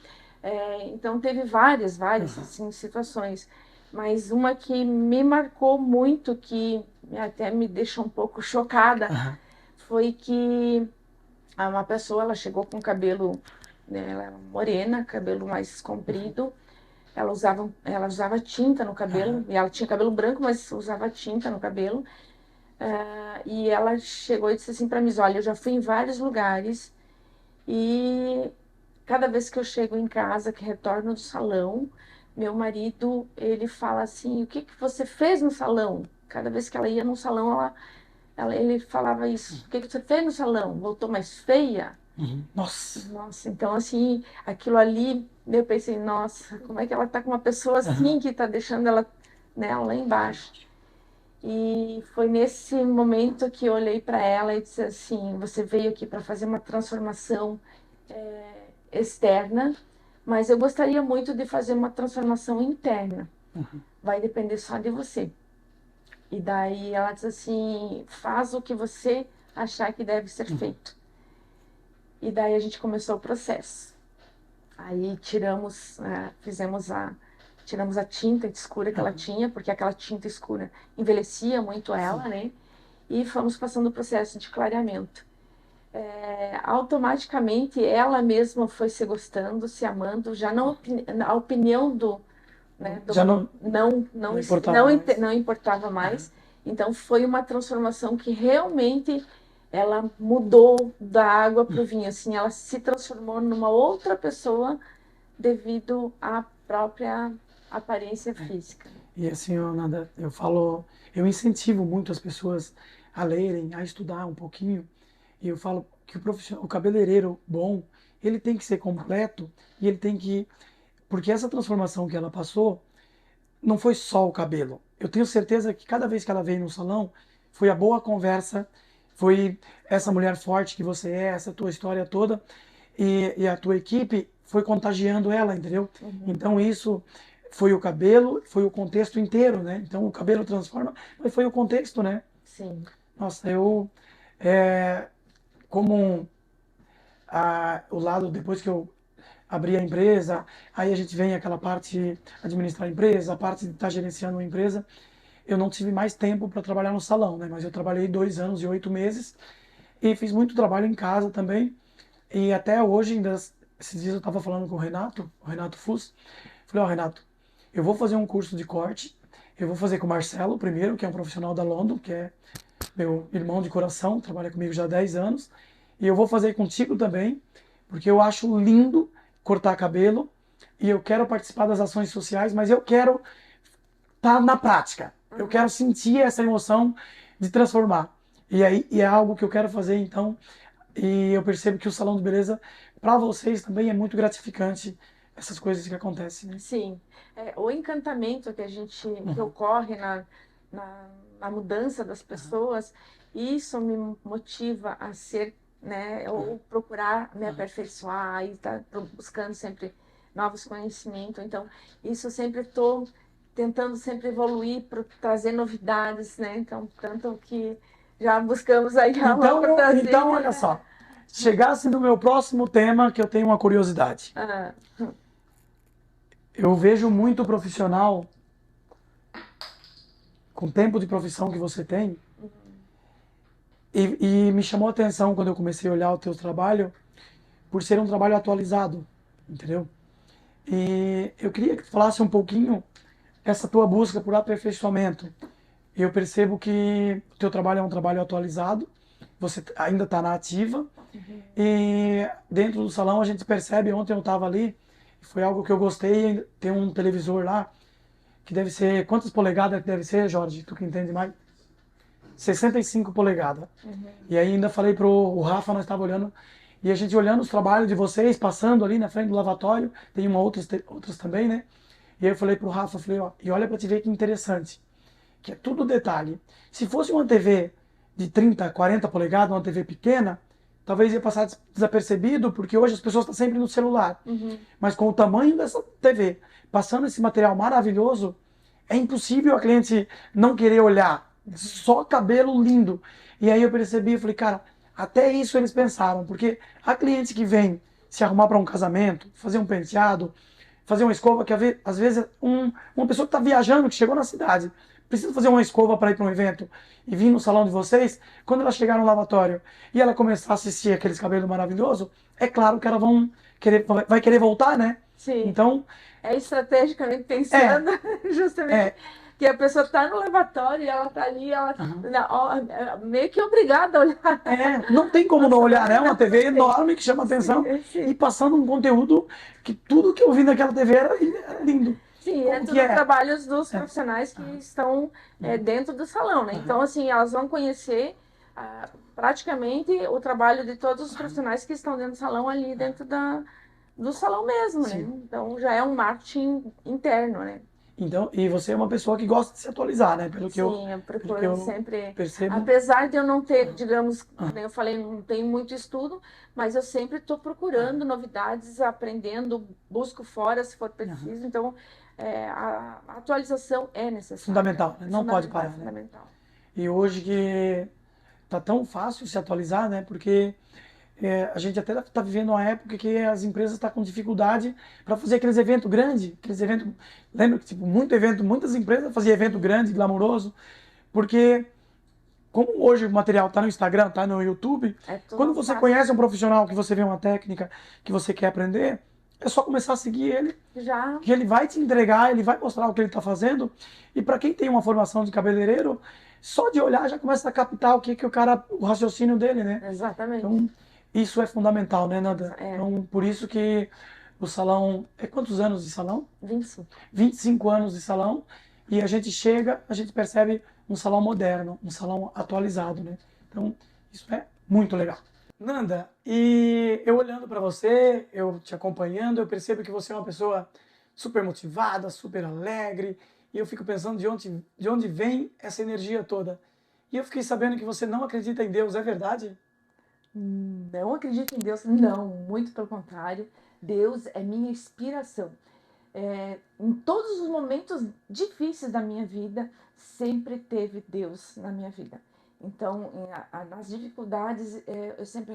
Então teve várias Aham, assim, situações, mas uma que me marcou muito, que até me deixou um pouco chocada, aham, foi que uma pessoa ela chegou com cabelo, né, ela era morena, cabelo mais comprido, ela usava tinta no cabelo, aham, e ela tinha cabelo branco, mas usava tinta no cabelo. E ela chegou e disse assim para mim: olha, eu já fui em vários lugares e cada vez que eu chego em casa, que retorno do salão, meu marido, ele fala assim: "O que que você fez no salão?" Cada vez que ela ia no salão, ela Ele falava isso. O que que você fez no salão? Voltou mais feia? Nossa. Nossa, então assim, aquilo ali, eu pensei, nossa, como é que ela tá com uma pessoa assim que tá deixando ela, né, lá embaixo? E foi nesse momento que eu olhei para ela e disse assim: você veio aqui para fazer uma transformação externa, mas eu gostaria muito de fazer uma transformação interna. Vai depender só de você. E daí ela disse assim: faz o que você achar que deve ser feito. E daí a gente começou o processo. Aí tiramos a tinta escura que ela tinha, porque aquela tinta escura envelhecia muito ela, né? E fomos passando o processo de clareamento. Automaticamente ela mesma foi se gostando, se amando, já não a opinião Já não, não importava mais. não importava mais. Então foi uma transformação que realmente ela mudou da água para o vinho, assim, ela se transformou numa outra pessoa devido à própria aparência física. E assim, Nanda, eu incentivo muito as pessoas a lerem, a estudar um pouquinho. E eu falo que o cabeleireiro bom, ele tem que ser completo e ele tem que, porque essa transformação que ela passou não foi só o cabelo. Eu tenho certeza que cada vez que ela veio no salão, foi a boa conversa, foi essa mulher forte que você é, essa tua história toda, e a tua equipe foi contagiando ela, entendeu? Então isso foi o cabelo, foi o contexto inteiro, né? Então o cabelo transforma, mas foi o contexto, né? Sim. Nossa, é, como o lado, depois que eu abrir a empresa, aí a gente vem aquela parte de administrar a empresa, a parte de estar gerenciando uma empresa. Eu não tive mais tempo para trabalhar no salão, né? Mas eu trabalhei 2 anos e 8 meses e fiz muito trabalho em casa também. E até hoje, ainda, esses dias eu estava falando com o Renato Fuss. Falei, ó, Renato, eu vou fazer um curso de corte, eu vou fazer com o Marcelo primeiro, que é um profissional da London, que é meu irmão de coração, trabalha comigo já há 10 anos, e eu vou fazer contigo também, porque eu acho lindo cortar cabelo e eu quero participar das ações sociais, mas eu quero estar na prática. Eu quero sentir essa emoção de transformar. E é algo que eu quero fazer, então, e eu percebo que o salão de beleza, para vocês também é muito gratificante essas coisas que acontecem, né? Sim. O encantamento que ocorre na mudança das pessoas, isso me motiva a ser, né, ou procurar me aperfeiçoar e estar buscando sempre novos conhecimentos. Então, isso eu sempre estou tentando sempre evoluir para trazer novidades, né? Então, tanto que já buscamos aí algo para trazer. Então, olha só, chegasse no meu próximo tema, que eu tenho uma curiosidade. Eu vejo muito profissional, com o tempo de profissão que você tem, e me chamou a atenção quando eu comecei a olhar o teu trabalho, por ser um trabalho atualizado, entendeu? E eu queria que tu falasse um pouquinho essa tua busca por aperfeiçoamento. Eu percebo que o teu trabalho é um trabalho atualizado, você ainda está na ativa, e dentro do salão a gente percebe, ontem eu estava ali, foi algo que eu gostei, tem um televisor lá, que deve ser, quantas polegadas que deve ser, Jorge? Tu que entende mais? 65 polegadas. E aí ainda falei pro Rafa, nós estávamos olhando, e a gente olhando os trabalhos de vocês, passando ali na frente do lavatório, tem outras também, né? E aí eu falei pro Rafa, falei, ó, e olha para te ver que interessante, que é tudo detalhe. Se fosse uma TV de 30, 40 polegadas, uma TV pequena, talvez ia passar desapercebido, porque hoje as pessoas estão sempre no celular. Mas com o tamanho dessa TV, passando esse material maravilhoso, é impossível a cliente não querer olhar. Só cabelo lindo. E aí eu percebi, eu falei, cara, até isso eles pensaram, porque a cliente que vem se arrumar para um casamento, fazer um penteado, fazer uma escova, que às vezes uma pessoa que está viajando, que chegou na cidade, precisa fazer uma escova para ir para um evento e vir no salão de vocês, quando ela chegar no lavatório e ela começar a assistir aqueles cabelos maravilhosos, é claro que ela vai querer voltar, né? Sim. Então, estrategicamente pensando, justamente, que a pessoa está no lavatório e ela está ali, ela meio que obrigada a olhar. Não tem como não olhar, né? Uma TV enorme que chama atenção e passando um conteúdo que tudo que eu vi naquela TV era lindo. Sim, é tudo trabalhos dos profissionais que estão dentro do salão, né? Então, assim, elas vão conhecer praticamente o trabalho de todos os profissionais que estão dentro do salão ali dentro do salão mesmo, né? Sim. Então já é um marketing interno, né? Então, e você é uma pessoa que gosta de se atualizar, né? Sim, eu Pelo que procuro eu sempre, percebo. apesar de eu não ter, Ah, digamos, ah, como eu falei, não tenho muito estudo, mas eu sempre estou procurando ah, novidades, aprendendo, busco fora se for ah. preciso. Então, a atualização é necessária, Fundamental, né? é Não pode fundamental, é parar, né? fundamental. E hoje que tá tão fácil se atualizar, né? Porque a gente até está vivendo uma época que as empresas estão com dificuldade para fazer aqueles eventos grandes, aqueles eventos, lembra que tipo, muito evento, muitas empresas faziam evento Sim, grande, glamouroso, porque como hoje o material está no Instagram, está no YouTube, é tudo quando você fácil. conhece um profissional, que você vê uma técnica que você quer aprender, é só começar a seguir ele, Já, que ele vai te entregar, ele vai mostrar o que ele está fazendo. E para quem tem uma formação de cabeleireiro, só de olhar já começa a captar o raciocínio dele, né? exatamente. Então, isso é fundamental, né, Nanda? É, Então, por isso que o salão. É quantos anos de salão? 25. 25 anos de salão. E a gente chega, a gente percebe um salão moderno, um salão atualizado, né? Então, isso é muito legal. Nanda, e eu olhando para você, eu te acompanhando, eu percebo que você é uma pessoa super motivada, super alegre, e eu fico pensando de onde vem essa energia toda. E eu fiquei sabendo que você não acredita em Deus, é verdade? Não acredito em Deus, não, muito pelo contrário. Deus é minha inspiração. Em todos os momentos difíceis da minha vida, sempre teve Deus na minha vida. Então, nas dificuldades, eu sempre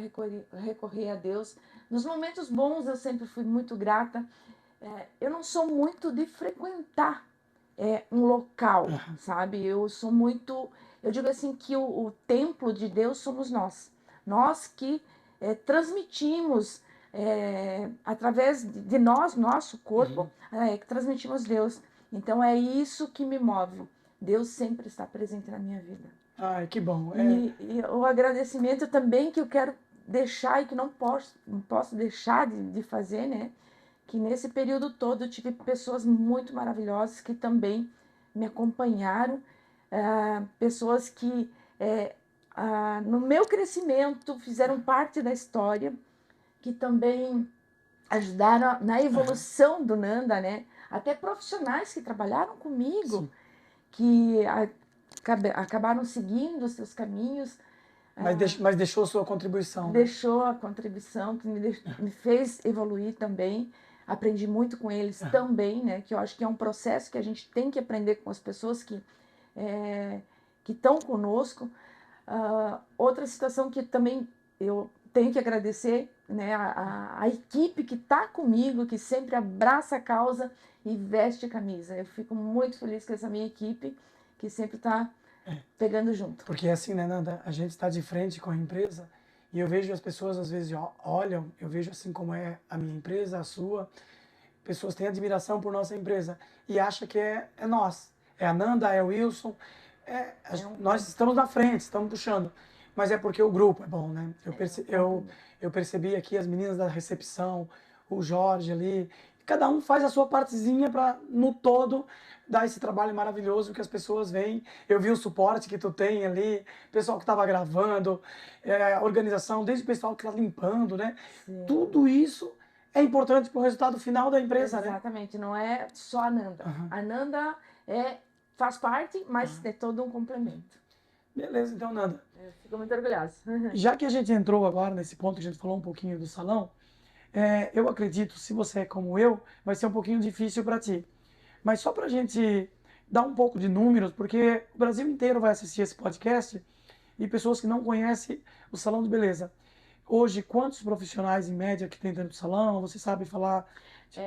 recorri a Deus. Nos momentos bons, eu sempre fui muito grata. Eu não sou muito de frequentar um local, Aham. sabe? Eu sou muito. Eu digo assim que o templo de Deus somos nós. Nós que transmitimos, através de nós, nosso corpo, Uhum. que transmitimos Deus. Então é isso que me move. Deus sempre está presente na minha vida. Ai, que bom. E o agradecimento também que eu quero deixar e que não posso deixar de fazer, né? Que nesse período todo eu tive pessoas muito maravilhosas que também me acompanharam, pessoas que no meu crescimento fizeram parte da história, que também ajudaram na Aham. evolução do Nanda, né? Até profissionais que trabalharam comigo, Sim. que acabaram seguindo os seus caminhos, Mas deixou sua contribuição, né? deixou a contribuição, que me fez evoluir também. Aprendi muito com eles Aham. também, né? Que eu acho que é um processo que a gente tem que aprender com as pessoas que estão conosco. Outra situação que também eu tenho que agradecer, né? A equipe que está comigo, que sempre abraça a causa e veste a camisa. Eu fico muito feliz com essa minha equipe, que sempre está pegando junto. Porque é assim, né, Nanda? A gente está de frente com a empresa e eu vejo as pessoas às vezes olham, eu vejo assim como é a minha empresa, a sua, pessoas têm admiração por nossa empresa e acham que é nós. É a Nanda, é o Wilson, nós estamos na frente, estamos puxando. Mas é porque o grupo é bom, né? Eu percebi aqui as meninas da recepção, o Jorge ali, cada um faz a sua partezinha para, no todo, dar esse trabalho maravilhoso que as pessoas veem. Eu vi o suporte que tu tem ali, o pessoal que estava gravando, a organização, desde o pessoal que está limpando, né? Sim. Tudo isso é importante para o resultado final da empresa, né? Exatamente, não é só a Nanda. Aham, A Nanda faz parte, mas aham. é todo um complemento. Beleza, então, Nanda. Eu fico muito orgulhosa. Já que a gente entrou agora nesse ponto que a gente falou um pouquinho do salão, eu acredito, se você é como eu, vai ser um pouquinho difícil para ti. Mas só para a gente dar um pouco de números, porque o Brasil inteiro vai assistir esse podcast e pessoas que não conhecem o salão de beleza. Hoje, quantos profissionais em média que tem dentro do salão? Você sabe falar, tipo,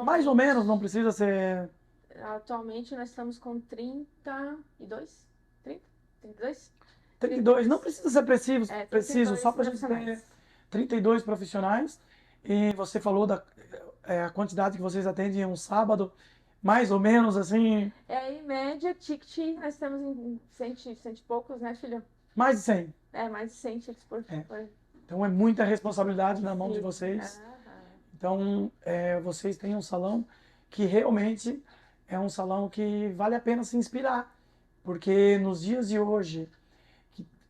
mais ou Atualmente, menos, não precisa ser atualmente nós estamos com 32? 30? 32? 32, não 32. precisa ser preciso, só 32 para a gente ter profissionais. 32 profissionais. E você falou a quantidade que vocês atendem em um sábado, mais ou menos assim, Em média, ticket, nós temos em cento e poucos, né, filho? mais de 100. Mais de 100 tickets É. por Então é muita responsabilidade na mão de sim. vocês. Aham. Então vocês têm um salão que realmente é um salão que vale a pena se inspirar, porque nos dias de hoje,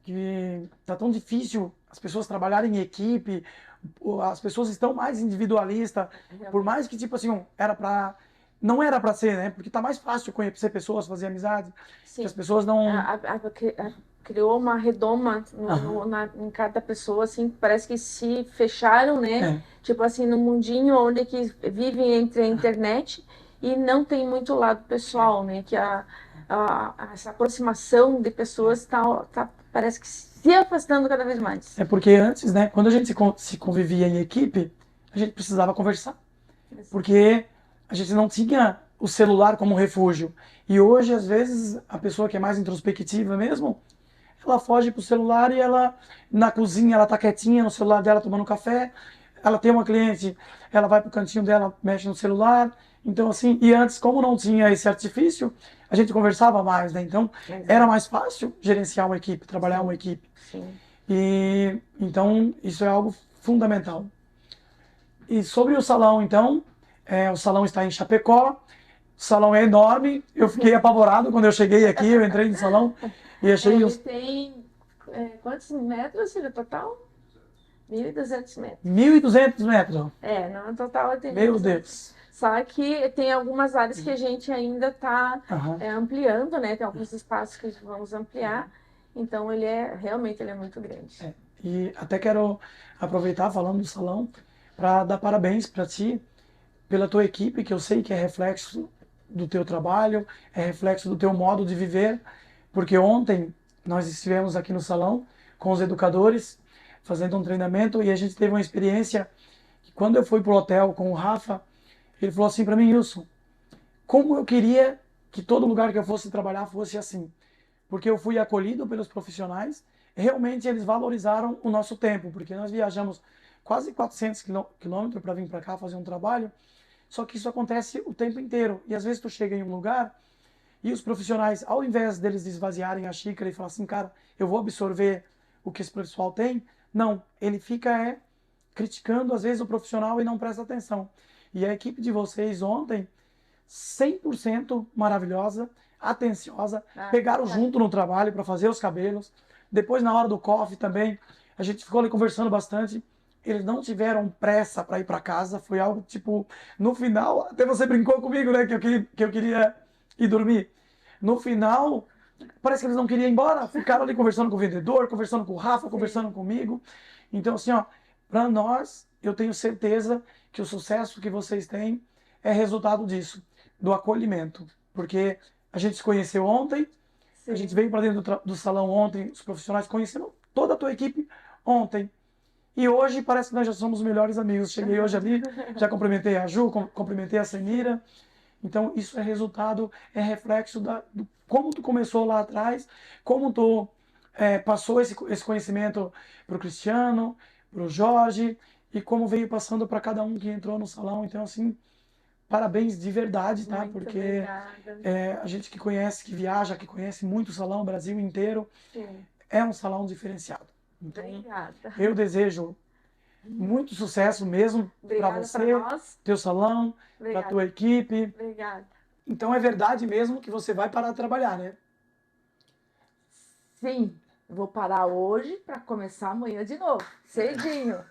que tá tão difícil as pessoas trabalharem em equipe, as pessoas estão mais individualistas, por Realmente. mais que, tipo assim, não era para ser, né? Porque tá mais fácil conhecer pessoas, fazer amizade, que as Sim. pessoas não... Criou uma redoma Aham, em cada pessoa, assim, parece que se fecharam, né? é, Tipo assim, no mundinho onde que vivem entre a internet e não tem muito lado é. pessoal, né? Que essa aproximação de pessoas parece que se afastando cada vez mais. É porque antes, né, quando a gente se convivia em equipe, a gente precisava conversar, porque a gente não tinha o celular como refúgio. E hoje, às vezes, a pessoa que é mais introspectiva mesmo, ela foge pro celular e ela, na cozinha, ela tá quietinha no celular dela tomando café. Ela tem uma cliente, ela vai pro cantinho dela, mexe no celular. Então, assim, e antes, como não tinha esse artifício, a gente conversava mais, né? Então, era Exato. mais fácil gerenciar uma equipe, trabalhar uma Sim, equipe. sim. E então isso é algo fundamental. E sobre o salão, então, o salão está em Chapecó, o salão é enorme. Eu fiquei apavorado quando eu cheguei aqui, eu entrei no salão e achei Ele os tem quantos metros, filho, total? 1.200 metros. 1.200 metros. No total tem Meu 1.200. Deus. Só que tem algumas áreas que a gente ainda está Aham. ampliando, né? Tem alguns espaços que vamos ampliar. Então realmente ele é muito grande. E até quero aproveitar falando do salão para dar parabéns para ti pela tua equipe, que eu sei que é reflexo do teu trabalho, é reflexo do teu modo de viver, porque ontem nós estivemos aqui no salão com os educadores fazendo um treinamento e a gente teve uma experiência que quando eu fui pro hotel com o Rafa, ele falou assim para mim, Wilson, como eu queria que todo lugar que eu fosse trabalhar fosse assim, porque eu fui acolhido pelos profissionais, realmente eles valorizaram o nosso tempo, porque nós viajamos quase 400 quilômetros para vir para cá fazer um trabalho, só que isso acontece o tempo inteiro. E às vezes tu chega em um lugar e os profissionais, ao invés deles esvaziarem a xícara e falar assim, cara, eu vou absorver o que esse pessoal tem, não, ele fica criticando às vezes o profissional e não presta atenção. E a equipe de vocês ontem, 100% maravilhosa, atenciosa, Ah, pegaram junto no trabalho para fazer os cabelos. Depois, na hora do coffee também, a gente ficou ali conversando bastante. Eles não tiveram pressa para ir para casa, foi algo tipo, no final, até você brincou comigo, né, que eu queria ir dormir. No final, parece que eles não queriam ir embora, ficaram ali conversando com o vendedor, conversando com o Rafa, sim. conversando comigo. Então, assim, ó, para nós, eu tenho certeza que o sucesso que vocês têm é resultado disso, do acolhimento. Porque a gente se conheceu ontem, a gente Sim. veio para dentro do salão ontem, os profissionais conheceram toda a tua equipe ontem. E hoje parece que nós já somos melhores amigos. Cheguei hoje ali, já cumprimentei a Ju, cumprimentei a Sim. Senira. Então, isso é resultado, é reflexo do como tu começou lá atrás, como tu passou esse conhecimento para o Cristiano, para o Jorge, e como veio passando para cada um que entrou no salão. Então, assim, parabéns de verdade, tá? Muito Porque obrigada. a gente que conhece, que viaja, que conhece muito o salão, o Brasil inteiro, Sim. é um salão diferenciado. Então, Obrigada. eu desejo muito sucesso mesmo para Obrigada para você, nós. teu salão, para Obrigada. tua equipe. Obrigada. Então é verdade mesmo que você vai parar de trabalhar, né? Sim, vou parar hoje para começar amanhã de novo, cedinho.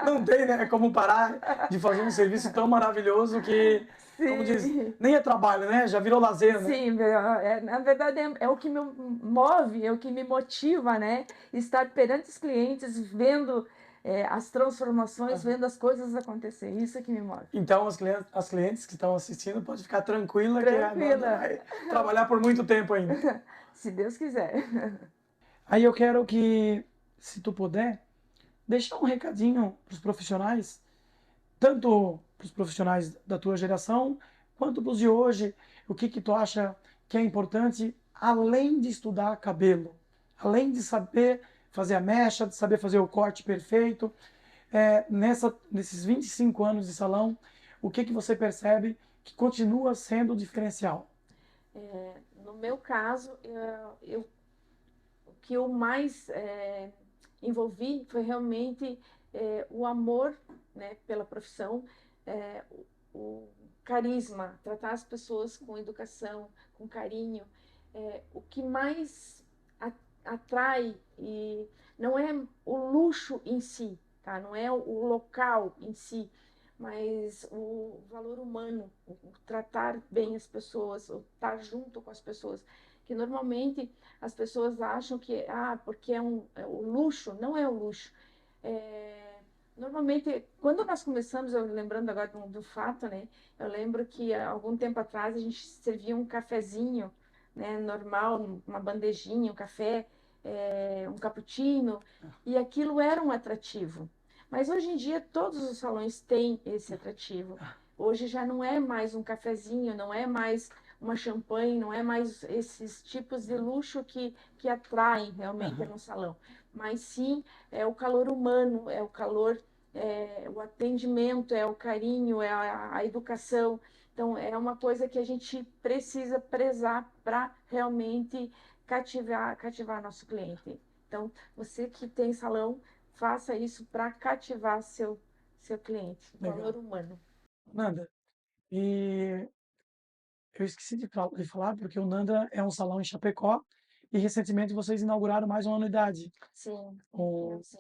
Não tem, né, como parar de fazer um serviço tão maravilhoso que, como diz, Sim, nem é trabalho, né? Já virou lazer, né? sim, na verdade é o que me move, é o que me motiva, né? Estar perante os clientes, vendo as transformações, vendo as coisas acontecer. Isso é que me move. Então as clientes que estão assistindo pode ficar tranquila que a Amanda Tranquila, vai trabalhar por muito tempo ainda. se Deus quiser. Aí eu quero que, se tu puder, deixar um recadinho para os profissionais, tanto para os profissionais da tua geração, quanto para os de hoje. O que que tu acha que é importante, além de estudar cabelo, além de saber fazer a mecha, de saber fazer o corte perfeito, nesses 25 anos de salão, o que que você percebe que continua sendo o diferencial? No meu caso, o que eu mais envolvi foi realmente o amor, né, pela profissão, o carisma, tratar as pessoas com educação, com carinho. O que mais atrai e não é o luxo em si, tá? Não é o local em si, mas o valor humano, o tratar bem as pessoas, o estar junto com as pessoas, que normalmente as pessoas acham que porque o luxo, não é o luxo. É, normalmente, quando nós começamos, eu lembrando agora do fato, né? Eu lembro que há algum tempo atrás a gente servia um cafezinho, né, normal, uma bandejinha, um café, um cappuccino, e aquilo era um atrativo. Mas hoje em dia todos os salões têm esse atrativo. Hoje já não é mais um cafezinho, não é mais uma champanhe, não é mais esses tipos de luxo que atraem realmente Aham. no salão, mas sim é o calor humano, é o calor, o atendimento, é o carinho, é a educação. Então, é uma coisa que a gente precisa prezar para realmente cativar nosso cliente. Então, você que tem salão, faça isso para cativar seu cliente, o valor Legal. humano. Nanda, e eu esqueci de falar porque o Nanda é um salão em Chapecó e recentemente vocês inauguraram mais uma unidade, Sim, o assim.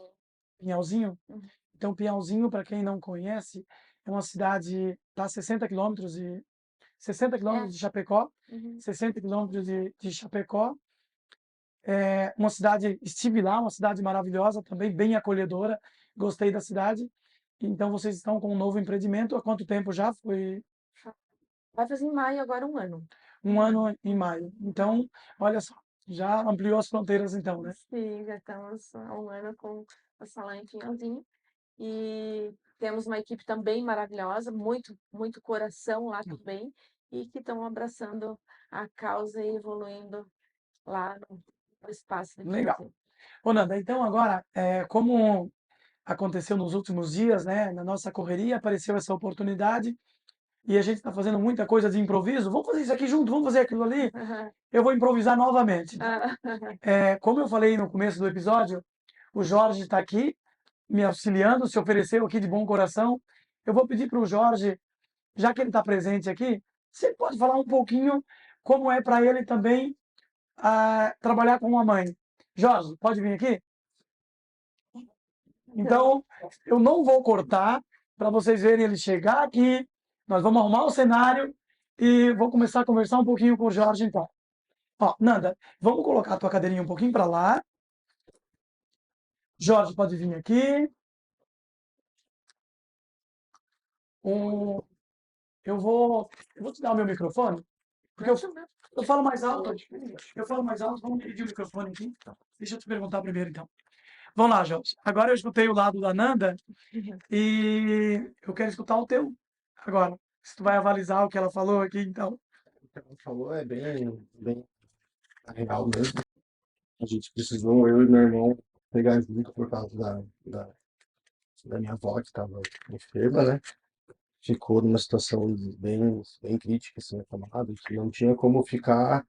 Pinhalzinho. Uhum. Então, Pinhalzinho, para quem não conhece, é uma cidade está a 60 É. quilômetros de Chapecó, Uhum. 60 quilômetros de Chapecó. É uma cidade, estive lá, uma cidade maravilhosa, também bem acolhedora. Gostei da cidade. Então, vocês estão com um novo empreendimento. Há quanto tempo já? Foi Vai fazer em maio agora um ano. um ano em maio. Então, olha só, já ampliou as fronteiras, então, né? Sim, já estamos há um ano com o salão em Pinhalzinho. E temos uma equipe também maravilhosa, muito coração lá também, e que estão abraçando a causa e evoluindo lá no espaço de Legal. Pinhalzinho. Ô, Nanda, então agora, como aconteceu nos últimos dias, né, na nossa correria, apareceu essa oportunidade e a gente está fazendo muita coisa de improviso. Vamos fazer isso aqui junto, vamos fazer aquilo ali. Eu vou improvisar novamente. Então, como eu falei no começo do episódio, o Jorge está aqui me auxiliando, se ofereceu aqui de bom coração. Eu vou pedir para o Jorge, já que ele está presente aqui, se ele pode falar um pouquinho como é para ele também trabalhar com uma mãe. Jorge, pode vir aqui? Então, eu não vou cortar para vocês verem ele chegar aqui. Nós vamos arrumar o cenário e vou começar a conversar um pouquinho com o Jorge, então. Ó, Nanda, vamos colocar a tua cadeirinha um pouquinho para lá. Jorge, pode vir aqui. Um, eu vou te dar o meu microfone, porque eu falo mais alto. Eu falo mais alto, vamos dividir o microfone aqui. Deixa eu te perguntar primeiro, então. Vamos lá, Jorge. Agora eu escutei o lado da Nanda e eu quero escutar o teu agora. Se tu vai avalizar o que ela falou aqui, então. O que ela falou é bem real mesmo. A gente precisou, eu e meu irmão, pegar junto por causa da minha avó, que estava enferma, né? Ficou numa situação bem crítica, assim, acamada, que não tinha como ficar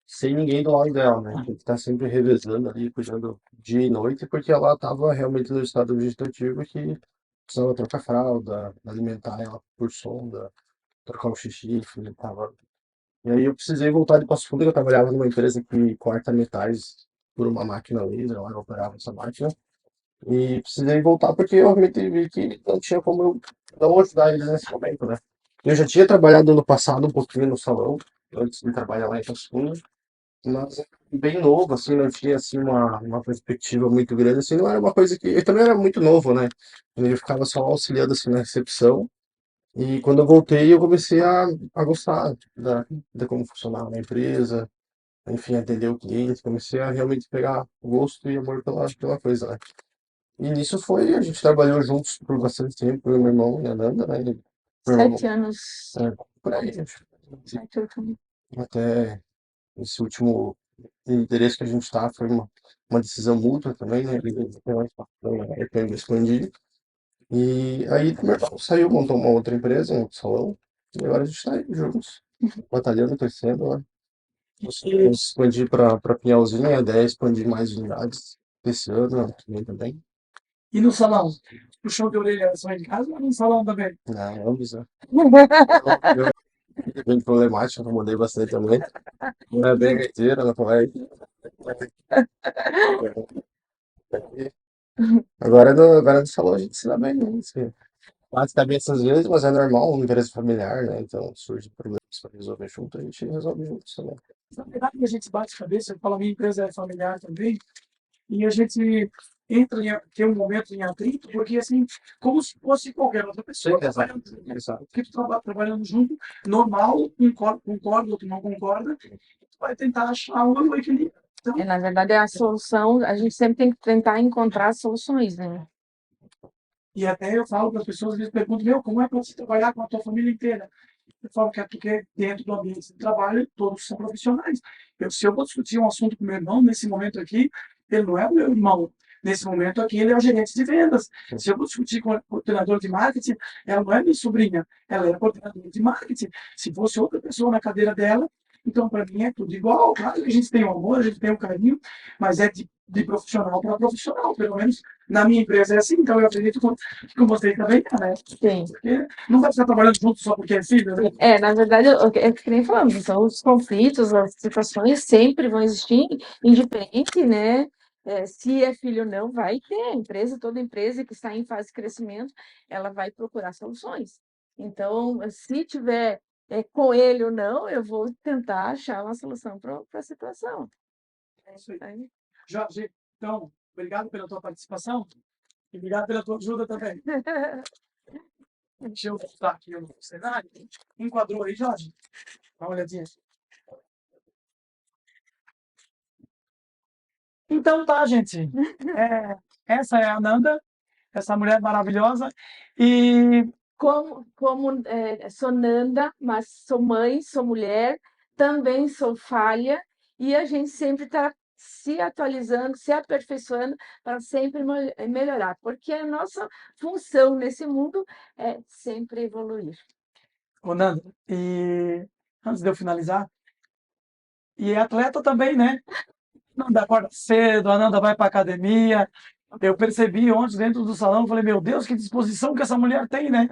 sem ninguém do lado dela, né? Tinha que estar sempre revezando ali, cuidando dia e noite, porque ela estava realmente no estado vegetativo que precisava trocar fralda, alimentar ela por sonda, trocar o xixi, enfim, tava. E aí eu precisei voltar de Passo Fundo, que eu trabalhava numa empresa que corta metais por uma máquina laser, lá eu operava essa máquina. E precisei voltar porque eu realmente vi que não tinha como eu não ajudar eles nesse momento, né? Eu já tinha trabalhado no passado um pouquinho no salão, antes de trabalhar lá em Passo Fundo, mas bem novo, assim, não tinha assim uma perspectiva muito grande, assim, não era uma coisa que... Eu também era muito novo, né? Eu ficava só auxiliando assim na recepção, e quando eu voltei, eu comecei a gostar de como funcionava a empresa, enfim, atender o cliente, comecei a realmente pegar gosto e amor pela coisa, né? E nisso foi, a gente trabalhou juntos por bastante tempo, eu e meu irmão e a Nanda, né? Meu irmão, 7 anos, por aí, acho. 7, 8 anos. Até esse último endereço que a gente está foi uma decisão mútua também, né? Ele tem mais para expandir. E aí meu irmão saiu, montou uma outra empresa, um salão, e agora a gente está aí juntos, batalhando, crescendo, né? Vamos expandir para Pinhalzinho, a ideia é expandir mais unidades esse ano, ano que vem também. E no salão? Puxão de orelha só em casa ou no salão também? Não, ambos, né? Eu bem problemático, eu mudei bastante também. Não é bem gaiteira, ela vai. Agora do salão a gente se dá bem, né? Você bate cabeça às vezes, mas é normal, uma empresa familiar, né? Então surge problemas para resolver junto, a gente resolve juntos também. Na verdade, a gente bate cabeça, eu falo, a minha empresa é familiar também, e a gente tem um momento em atrito, porque assim, como se fosse qualquer outra Sim, pessoa exato. trabalhando junto. Exato. Porque tu trabalhando junto, normal, um concorda, outro não concorda, tu vai tentar achar um equilíbrio. Então, Na verdade, a solução, a gente sempre tem que tentar encontrar soluções, né? e até eu falo para as pessoas, às vezes perguntam, meu, como é para você trabalhar com a tua família inteira? Eu falo que é porque dentro do ambiente de trabalho todos são profissionais. Se eu vou discutir um assunto com meu irmão, nesse momento aqui, ele não é o meu irmão. Nesse momento aqui, ele é o gerente de vendas. Se eu vou discutir com o coordenador de marketing, ela não é minha sobrinha, ela é a coordenadora de marketing. Se fosse outra pessoa na cadeira dela, então para mim é tudo igual. Claro que a gente tem o amor, a gente tem o carinho, mas é de profissional para profissional. Pelo menos na minha empresa é assim, então eu acredito que com vocês também é, né? Sim. Porque não vai ficar trabalhando junto só porque é filho, né? Na verdade, é que nem falamos, são os conflitos, as situações sempre vão existir, indiferente, né? Se é filho ou não, vai ter. Toda empresa que está em fase de crescimento, ela vai procurar soluções. Então, se tiver com ele ou não, eu vou tentar achar uma solução para a situação. É isso aí. Aí, Jorge, então, obrigado pela tua participação e obrigado pela tua ajuda também. Deixa eu voltar aqui no cenário. Enquadrou aí, Jorge? Dá uma olhadinha. Então tá, gente. Essa é a Nanda, essa mulher maravilhosa. E sou Nanda, mas sou mãe, sou mulher, também sou falha, e a gente sempre está se atualizando, se aperfeiçoando para sempre melhorar, porque a nossa função nesse mundo é sempre evoluir. ô Nanda, e antes de eu finalizar, e é atleta também, né? Nanda acorda cedo, a Nanda vai para academia. Eu percebi ontem dentro do salão, falei, meu Deus, que disposição que essa mulher tem, né?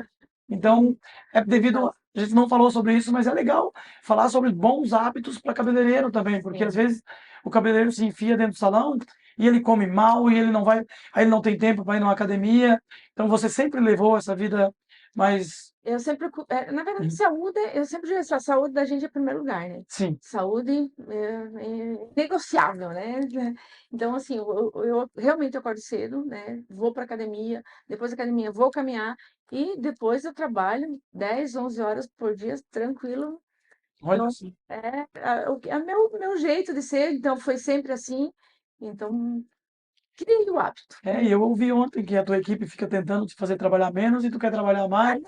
Então, é devido. A gente não falou sobre isso, mas é legal falar sobre bons hábitos para cabeleireiro também, porque às vezes o cabeleireiro se enfia dentro do salão e ele come mal e ele não vai, aí ele não tem tempo para ir numa academia. Então, você sempre levou essa vida mais. Eu sempre, na verdade, saúde, eu sempre digo assim, a saúde da gente é em primeiro lugar, né? Sim, Saúde é negociável, né? Então, assim, eu realmente acordo cedo, né? Vou para academia, depois da academia vou caminhar e depois eu trabalho 10, 11 horas por dia, tranquilo. olha Então, assim. é meu jeito de ser, então foi sempre assim. Então, criei o hábito. E eu ouvi ontem que a tua equipe fica tentando te fazer trabalhar menos e tu quer trabalhar mais.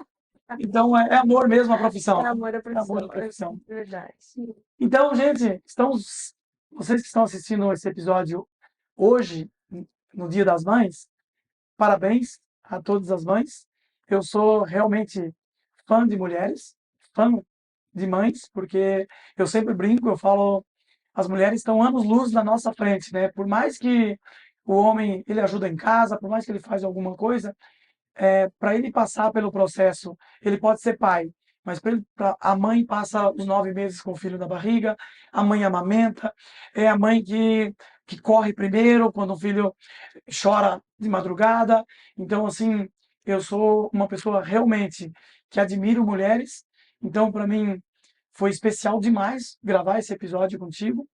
Então, é amor mesmo a profissão. É amor à É amor à profissão, é profissão. verdade. Então, gente, vocês que estão assistindo esse episódio hoje, no Dia das Mães, parabéns a todas as mães. Eu sou realmente fã de mulheres, fã de mães, porque eu sempre brinco, eu falo, as mulheres estão anos-luz na nossa frente, né? Por mais que o homem ele ajuda em casa, por mais que ele faz alguma coisa, para ele passar pelo processo, ele pode ser pai, mas a mãe passa os 9 meses com o filho na barriga, a mãe amamenta, é a mãe que corre primeiro quando o filho chora de madrugada. Então, assim, eu sou uma pessoa realmente que admiro mulheres. Então, para mim, foi especial demais gravar esse episódio contigo.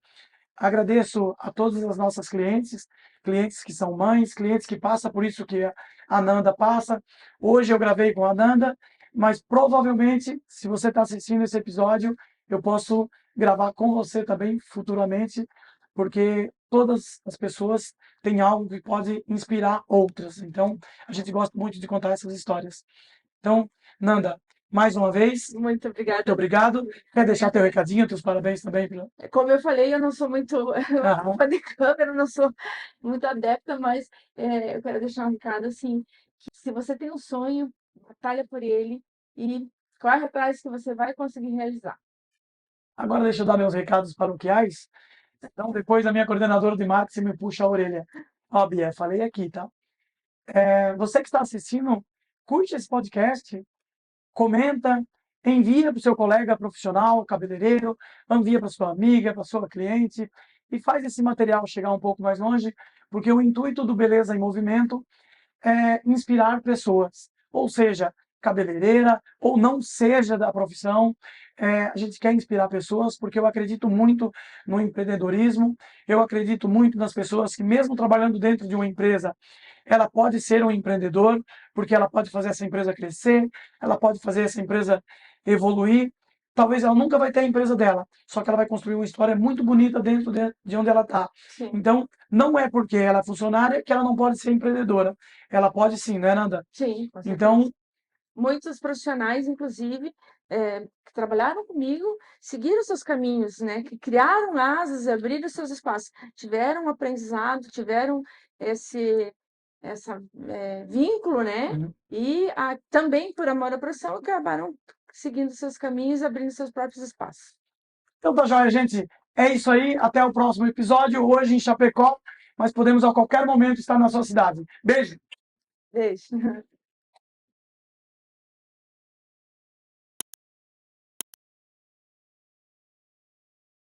Agradeço a todas as nossas clientes, clientes que são mães, clientes que passam por isso que a Nanda passa. Hoje eu gravei com a Nanda, mas provavelmente, se você está assistindo esse episódio, eu posso gravar com você também futuramente, porque todas as pessoas têm algo que pode inspirar outras. Então, a gente gosta muito de contar essas histórias. Então, Nanda, mais uma vez, Muito muito obrigada. obrigado. Quer deixar teu recadinho, teus parabéns também pela. Como eu falei, eu não sou muito Aham. fã de câmera, não sou muito adepta, mas eu quero deixar um recado assim, que se você tem um sonho, batalha por ele e corre atrás que você vai conseguir realizar. Agora deixa eu dar meus recados paroquiais. Então, depois a minha coordenadora de marketing me puxa a orelha. Ó, Bia, falei aqui, tá? Você que está assistindo, curte esse podcast, comenta, envia para o seu colega profissional, cabeleireiro, envia para sua amiga, para sua cliente. e faz esse material chegar um pouco mais longe, porque o intuito do Beleza em Movimento é inspirar pessoas, ou seja, cabeleireira, ou não seja da profissão, a gente quer inspirar pessoas porque eu acredito muito no empreendedorismo, eu acredito muito nas pessoas que mesmo trabalhando dentro de uma empresa, ela pode ser um empreendedor, porque ela pode fazer essa empresa crescer, ela pode fazer essa empresa evoluir. Talvez ela nunca vai ter a empresa dela, só que ela vai construir uma história muito bonita dentro de onde ela está. Sim, Então, não é porque ela é funcionária que ela não pode ser empreendedora. Ela pode sim, né, Nanda? sim, com certeza. Então, Muitos profissionais, inclusive, que trabalharam comigo, seguiram seus caminhos, né? Que criaram asas, abriram seus espaços, tiveram um aprendizado, tiveram esse vínculo, né? uhum. E também, por amor à profissão, acabaram seguindo seus caminhos, abrindo seus próprios espaços. Então tá joia, gente. É isso aí. Até o próximo episódio, hoje em Chapecó, mas podemos a qualquer momento estar na sua cidade. Beijo! Beijo.